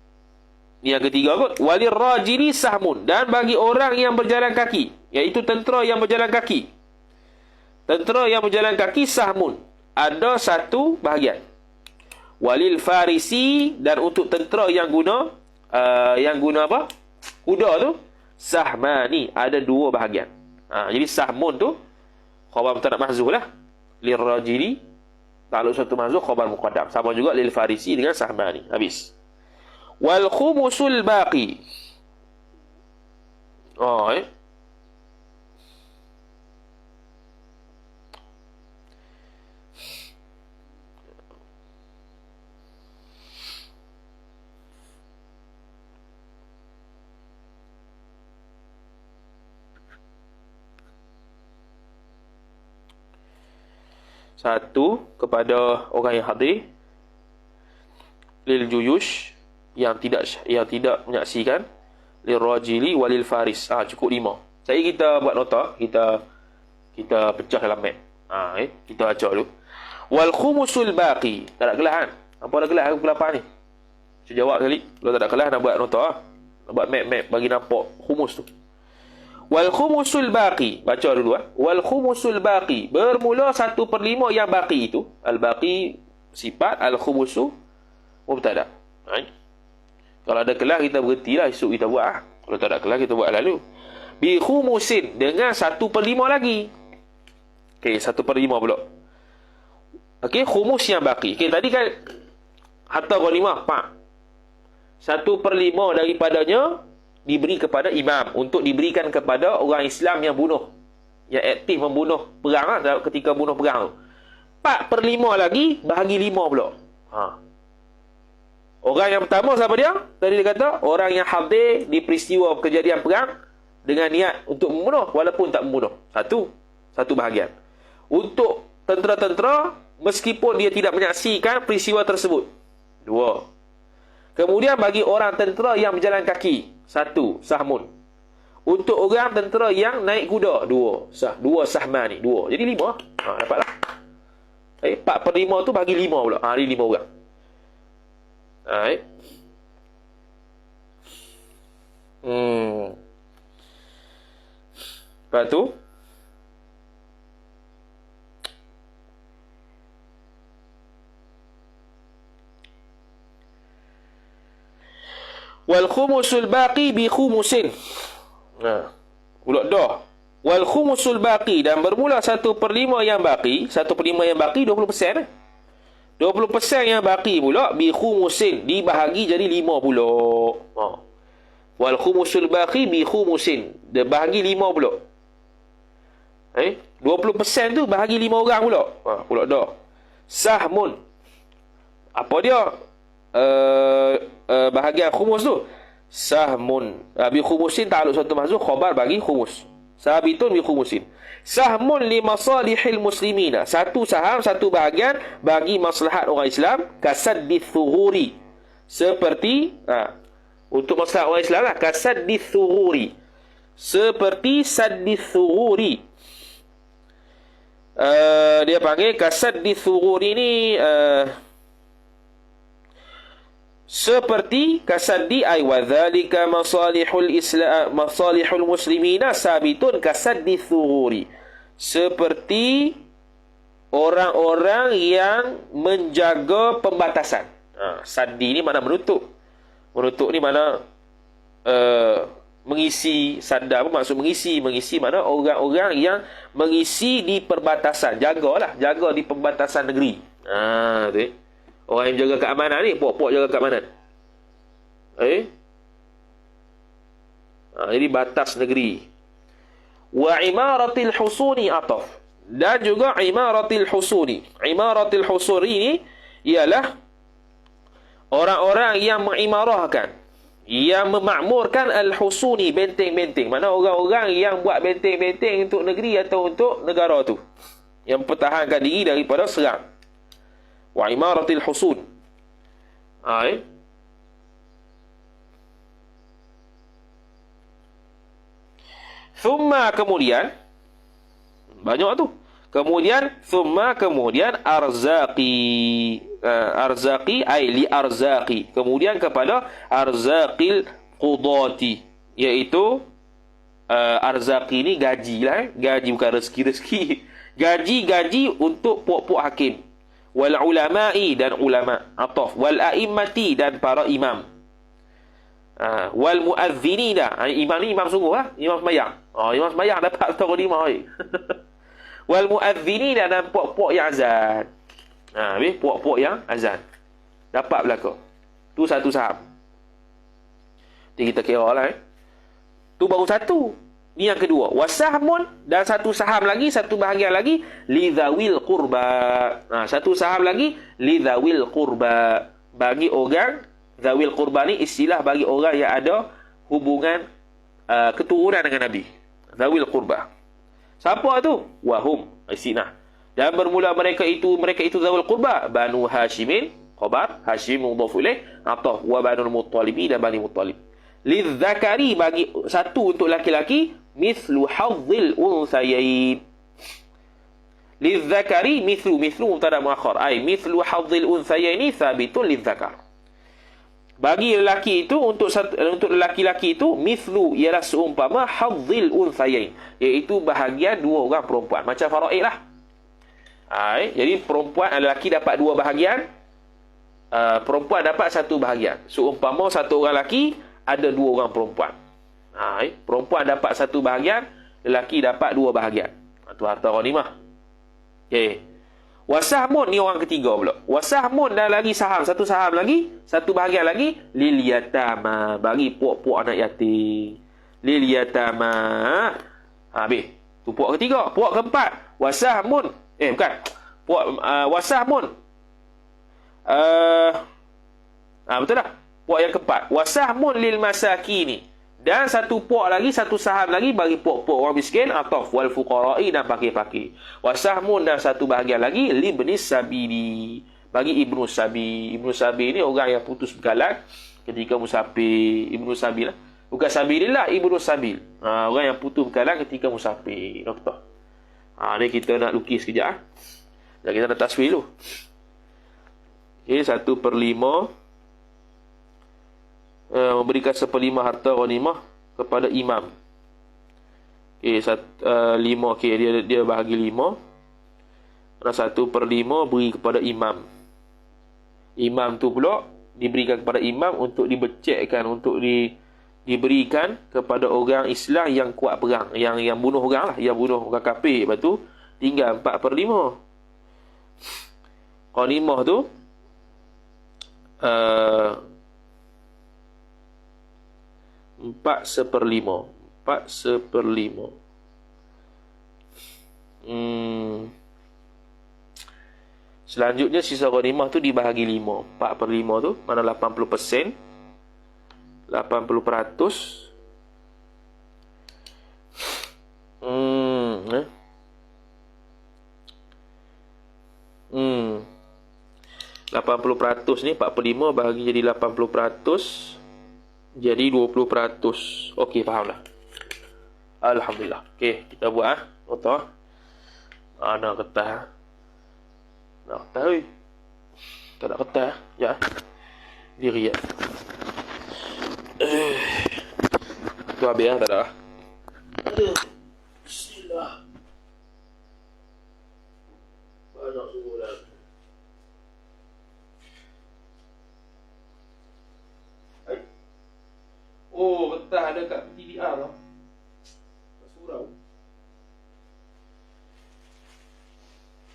Yang ketiga kot, walirrajili sahmun, dan bagi orang yang berjalan kaki, iaitu tentera yang berjalan kaki. Tentera yang berjalan kaki sahmun, ada satu bahagian. Walil farisi, dan untuk tentera yang guna apa? Kuda tu, sahmani, ada dua bahagian. Jadi sahmun tu khabar mubtada mahzuf lah. Lirrajili takluk satu mahzuf, khabar muqaddam. Sama juga lil farisi dengan sahmani. Habis. Wal khumusul baqi. Satu, kepada orang yang hadir. Lil juyush, yang tidak menyaksikan. Lil rajili walil faris. Cukup 5. Saya kita buat nota, kita pecah dalam map. Kita baca dulu. Wal khumusul baqi. Tak ada kelas kan? Apa ada kelas pukul 8 ni? Saya jawab sekali. Kalau tak ada kelas nak buat nota, nak buat map bagi nampak khumus tu. Wal khumusul baqi, baca dulu Wal khumusul baqi, bermula 1/5 yang baqi itu. Al baqi sifat, al khumusu mubtada. Kalau ada kelas kita berhentilah, esok kita buat. Kalau tak ada kelas kita buat lalu. Bi khumusin, dengan 1/5 lagi. Okey, 1/5 pula. Okey, khumus yang baqi. Okey, tadi kan hatta ghanimah 1/5 daripadanya diberi kepada imam untuk diberikan kepada orang Islam yang bunuh, yang aktif membunuh perang ketika bunuh perang tu. 4/5 lagi bahagi 5 pula. Orang yang pertama siapa dia? Tadi dia kata orang yang hadir di peristiwa kejadian perang dengan niat untuk membunuh walaupun tak membunuh. Satu bahagian. Untuk tentera-tentera meskipun dia tidak menyaksikan peristiwa tersebut. 2. Kemudian bagi orang tentera yang berjalan kaki, 1 sahmun. Untuk orang tentera yang naik kuda, 2 sahman ni, 2. Jadi 5. Dapatlah. 4/5 tu bagi 5 pula. Ada 5 orang. Lepas tu wal khumusul baqi bi khumusin. Ulang dah. Wal khumusul baqi, dan bermula 1/5 yang baqi. 1/5 yang baqi 20%. 20% yang baqi pula bi khumusin, dibahagi jadi 5 pula. Wal khumusul baqi bi khumusin, dia bahagi 5 pula. 20% tu bahagi 5 orang pula. Pula dah. Sahmun. Apa dia? Bahagian khumus tu. Sahmun. Bi khumusin ta'aluk satu mahzuf, khabar bagi khumus. Sabitun bi khumusin. Sahmun li masalihil muslimina. Satu saham, satu bahagian bagi maslahat orang Islam. Kasaddith thughuri. Seperti Untuk masalah orang Islam lah. Kasaddith thururi. Seperti saddith thururi. Dia panggil kasaddith thururi ni seperti kasaddi ay wa dzalika masalihul muslimina sabitun kasaddi thururi. Seperti orang-orang yang menjaga pembatasan. Saddi ni mana menutup. Menutup ni mana mengisi. Sadda apa maksud mengisi? Mengisi mana orang-orang yang mengisi di perbatasan. Jagalah, jaga di perbatasan negeri. Tu. Orang yang jaga keamanan ni, puak-puak jaga keamanan. Jadi batas negeri. Wa imaratil husuni ataf. Dan juga imaratil husuni. Imaratil husuni ni ialah orang-orang yang mengimarahkan, yang memakmurkan al-husuni, benteng-benteng. Mana orang-orang yang buat benteng-benteng untuk negeri atau untuk negara tu, yang mempertahankan diri daripada serang. Wa imaratil husun. Thumma kemudian, banyak tu. Kemudian arzaqi. Arzaqi ay li arzaqi. Kemudian kepada arzaqil qudati, iaitu arzaqi ni gaji lah. Gaji bukan rezeki-rezeki. Gaji-gaji untuk puak-puak hakim. Wal ulama'i dan ulama. Ataf. Wal a'immati dan para imam. Wal muadzinina. Imam ni imam sungguh lah. Imam sembahyang. Imam sembahyang dapat tahu lima. Wal muadzinina dan puak-puak yang azan. Puak-puak yang azan dapat belaka. Tu satu saham. Jadi kita kira lah. Tu baru satu. Ni yang kedua. Wasahmun, dan satu saham lagi, satu bahagian lagi, lidzawil qurba. Satu saham lagi, lidzawil qurba. Bagi orang, zawil qurba ni istilah bagi orang yang ada hubungan keturunan dengan Nabi. Zawil qurba. Siapa tu? Wahum. Isinah. Dan bermula mereka itu zawil qurba. Banu Hashimin, khabar, Hashim mudhaf ilaih, ataf, wa banul Muttalibi dan Bani Muttalib. Lidzakari, bagi satu untuk laki-laki, mithlu hadzil unthayain. Lidzakari mithlu mubtada muakhar, ay mithlu hadzil unthayaini thabitun lidzakar. Bagi lelaki itu, untuk lelaki-laki itu, mithlu ialah seumpama hadzil unthayain, iaitu bahagian dua orang perempuan, macam faraid lah. Jadi perempuan, lelaki dapat dua bahagian, perempuan dapat satu bahagian. Seumpama satu orang lelaki ada dua orang perempuan. Perempuan dapat satu bahagian, lelaki dapat dua bahagian. Itu harta ghanimah. Wasahmun ni orang ketiga pula. Wasahmun dan lagi saham, satu saham lagi, satu bahagian lagi, lil yatama, bagi puak-puak anak yatim. Lil yatama. Habis. Tu puak ketiga. Puak keempat, wasahmun. Bukan. Puak wasahmun. Betul dah. Puak yang keempat. Wasahmun lil masakini. Dan satu puak lagi, satu saham lagi bagi puak-puak orang miskin, ataf wal fuqara'i dan fakir-fakir. Wasahmun dan satu bahagian lagi li ibnis sabili, bagi ibnu sabi. Ibnu sabi ni orang yang putus bekalan ketika musafir. Ibnu sabil lah. Bukan sabilillah, ibnu sabil. Orang yang putus bekalan ketika musafir. Noktah. Ni kita nak lukis sekejap. Dan kita nak taswir dulu. 1/5 memberikan 1/5 harta ghanimah kepada imam. 5 dia bahagi 5. Dan 1/5 beri kepada imam. Imam tu pula diberikan kepada imam untuk dibecekkan, untuk diberikan kepada orang Islam yang kuat perang, yang bunuh orang lah, yang bunuh orang kafir. Lepas tu tinggal 4/5. Ghanimah tu 4/5. Selanjutnya sisa ghanimah tu dibahagi 5. 4/5 tu mana 80%. 80%. 80% ni 45 bahagi jadi 80%. Jadi 20%. Okey, faham dah. Alhamdulillah. Okey, kita buat nota. Nak kertas. Nak kertas oi. Tak nak kertas. Ya. Diri ya. Tu habis tak ada. Bismillah. Banyak surat. Oh, kertas ada kat TDR tau. Kat surau.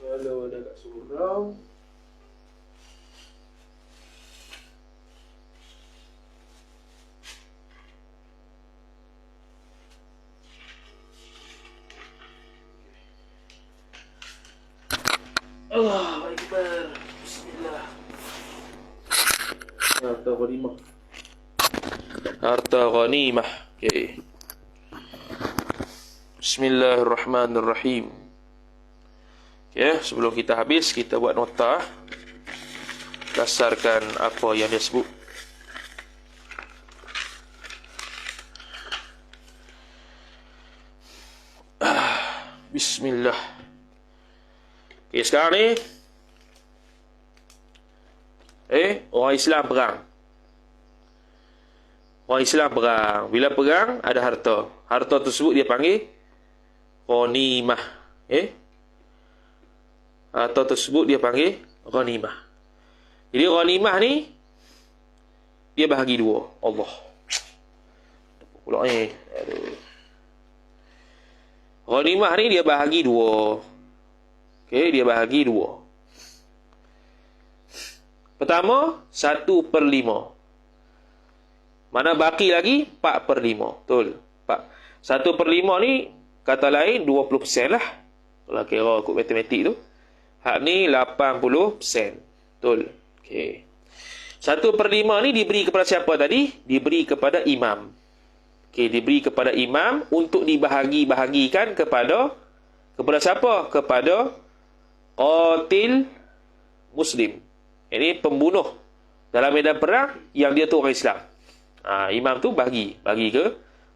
Kalau ada kat surau. Allah Akbar. Bismillah. Harta ghanimah. Harta ghanimah. Okey. Bismillahirrahmanirrahim. Okey, sebelum kita habis, kita buat nota dasarkan apa yang dia sebut. Bismillah. Okey, sekarang ni orang Islam perang. Orang Islam perang. Bila perang, ada harta. Harta tersebut dia panggil ghanimah. Harta tersebut dia panggil ghanimah. Jadi ghanimah ni dia bahagi dua. Allah. Pula ni. Aduh. Ghanimah ni dia bahagi dua. Okey, dia bahagi dua. Pertama, 1/5. Mana baki lagi? 4/5. Betul. 1/5 ni, kata lain, 20% lah. Kalau kira ikut matematik tu. Hak ni 80%. Betul. Okey. 1/5 ni diberi kepada siapa tadi? Diberi kepada imam. Okey, diberi kepada imam untuk dibahagi-bahagikan kepada siapa? Kepada qatil muslim. Ini pembunuh dalam medan perang yang dia tu orang Islam. Imam tu bagi ke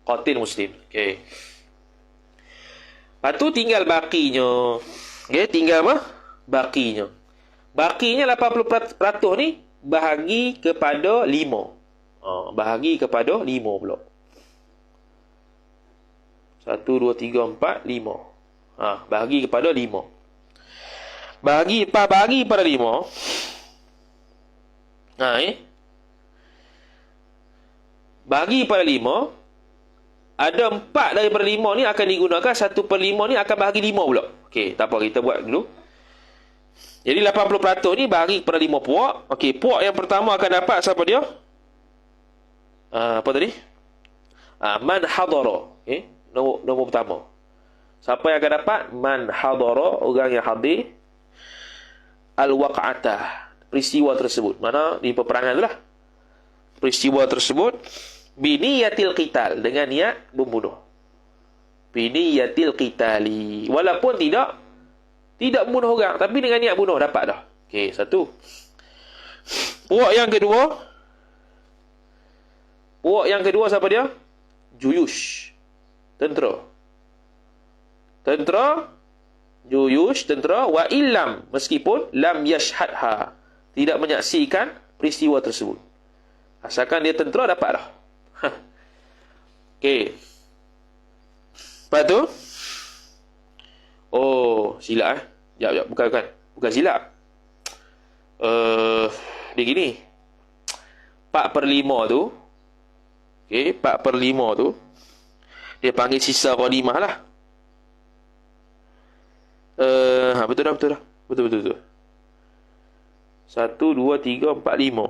qatil muslim. Okey. Lepas tu tinggal bakinya. Okey, tinggal apa? Bakinya. Bakinya 80% ni bahagi kepada 5. Bahagi kepada 5 pula. 1, 2, 3, 4, 5. Bahagi kepada 5. Bahagi pada 5. Bahagi pada 5. Ada 4 daripada 5 ni akan digunakan. 1/5 ni akan bahagi 5 pula. Okey, tak apa, kita buat dulu. Jadi 80% ni bahagi kepada 5 puak. Okey, puak yang pertama akan dapat siapa dia? Apa tadi? Man hadara. Okey, nombor pertama. Siapa yang akan dapat? Man hadara, orang yang hadir al-waq'atah, peristiwa tersebut. Mana di peperangan itulah. Peristiwa tersebut biniyatil qital, dengan niat membunuh. Biniyatil qitali, walaupun tidak membunuh orang, tapi dengan niat bunuh dapat dah. Okey, satu. Puak yang kedua siapa dia? Juyush, tentera. Juyush, tentera. Wa illam, meskipun lam yashhadha, tidak menyaksikan peristiwa tersebut. Asalkan dia tentera, dapat dah. Okey. Lepas tu, silap Sekejap, bukan silap. Dia gini. 4/5 tu. Okey, 4/5 tu dia panggil sisa ghanimah lah. Betul. 1, 2, 3, 4, 5.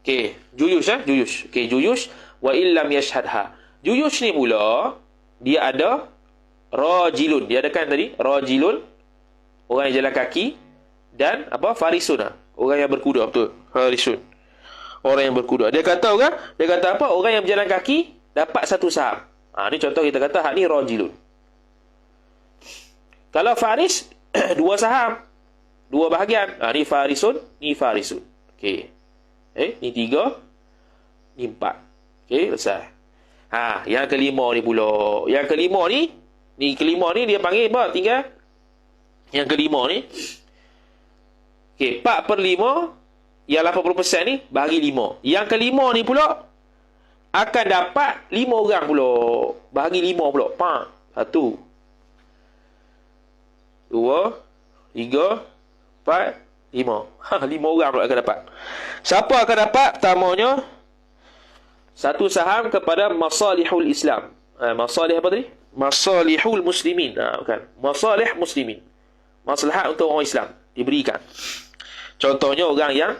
Okey, Juyush. Okey, Juyush wa illam yashhadha. Juyush ni pula dia ada rajilun. Dia ada kan tadi rajilun, orang yang jalan kaki, dan apa? Farisun, orang yang berkuda. Betul. Farisun, orang yang berkuda. Dia kata apa? Orang yang berjalan kaki dapat 1 saham. Ni contoh kita kata hak ni rajilun. Kalau faris 2 saham, 2 bahagian. Ni farisun, ni farisun. Okey. Ni 3, ni 4. Okey, selesai. Yang kelima ni pula. Yang kelima ni dia panggil apa? Tinggal yang kelima ni. Okey, 4/5 yang 80% ni bagi 5. Yang kelima ni pula akan dapat 5 orang pula. Bagi 5 pula. 1 2 3 4 5. 5 orang pula akan dapat. Siapa akan dapat? Pertamanya, 1 saham kepada masalihul Islam. Masalih apa tadi? Masalihul muslimin. Bukan. Masalih muslimin. Maslahat untuk orang Islam diberikan. Contohnya orang yang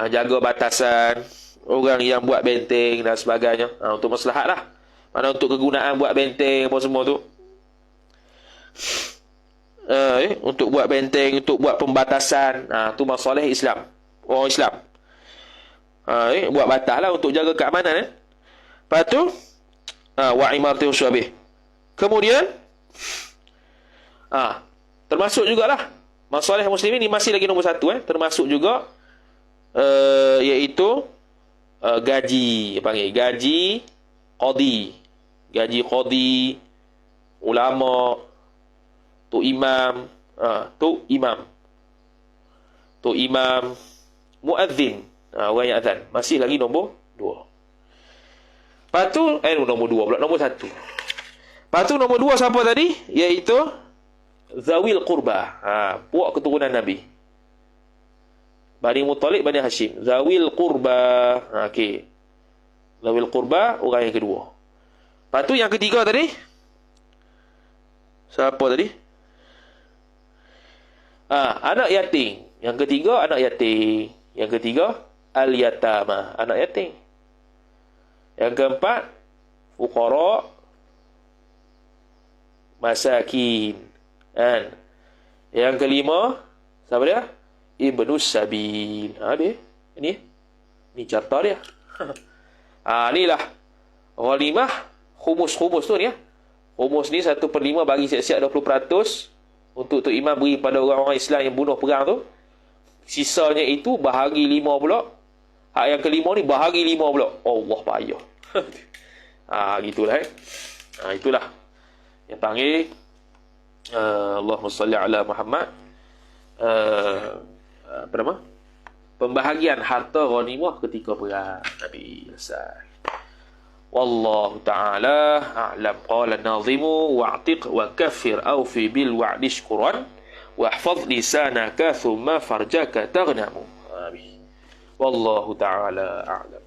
jaga batasan, orang yang buat benteng dan sebagainya. Untuk maslahat lah. Mana untuk kegunaan buat benteng apa semua tu. Untuk buat benteng, untuk buat pembatasan. Tu masalah Islam. Orang Islam. Buat batas lah untuk jaga keamanan. Lepas tu, wa imarati usyabih. Kemudian, termasuk jugalah masalah muslimin ni masih lagi nombor 1. Termasuk juga iaitu gaji, panggil gaji qadi, ulama, tu imam, muadzin, orang yang azan, masih lagi nombor 2. Lepas tu nombor 2 pula, nombor 1. Lepas tu nombor 2 siapa tadi? Iaitu zawil qurba, puak keturunan Nabi, Bani Muttalib, Bani Hashim. Zawil qurba. Okey. Zawil qurba, orang yang kedua. Lepas tu yang ketiga tadi, siapa tadi? Anak yatim. Yang ketiga, anak yatim. Yang ketiga, al-yatama, anak yatim. Yang keempat, fuqara, masakin. Yang kelima, siapa dia? Ibnus Sabil. Dia. Ni carta dia. Inilah ghanimah, khumus tu ni. Khumus ni 1/5 bagi siap-siap 20% untuk imam beri pada orang-orang Islam yang bunuh perang tu. Sisanya itu bahagi 5 pula. Yang kelima ni bahagi 5 pula. Allah payah. Gitulah. Itulah yang panggil Allahumma salli ala Muhammad. Apa nama? Pembahagian harta ghanimah ketika perang. Nabi selesai. Wallahu ta'ala a'lam. Qala an-nazimu wa'tiq wa kaffir awfi bil wa'di shkuran wahfaz lisanaka thumma farjaka taghnamu. Amin. Wallahu ta'ala a'lam.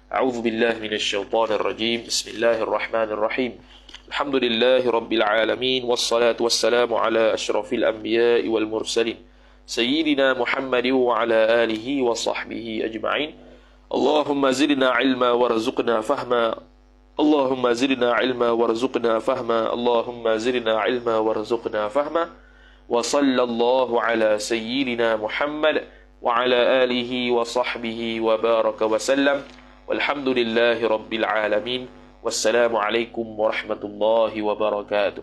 A'udzu billahi minasy syaithanir rajim. Bismillahir rahmanir rahim. Alhamdulillahi rabbil alamin wassalatu wassalamu ala asyrafil anbiya'i wal mursalin sayyidina Muhammadin wa ala alihi wa sahbihi ajma'in. Allahumma zidna ilma warzuqna fahma. Allahumma zidna ilma warzuqna fahma. Allahumma zidna ilma warzuqna fahma. Wa sallallahu ala sayyidina Muhammad wa ala alihi wa sahbihi wa baraka wa sallam. Walhamdulillahi rabbil alamin. Wassalamu alaikum warahmatullahi wabarakatuh.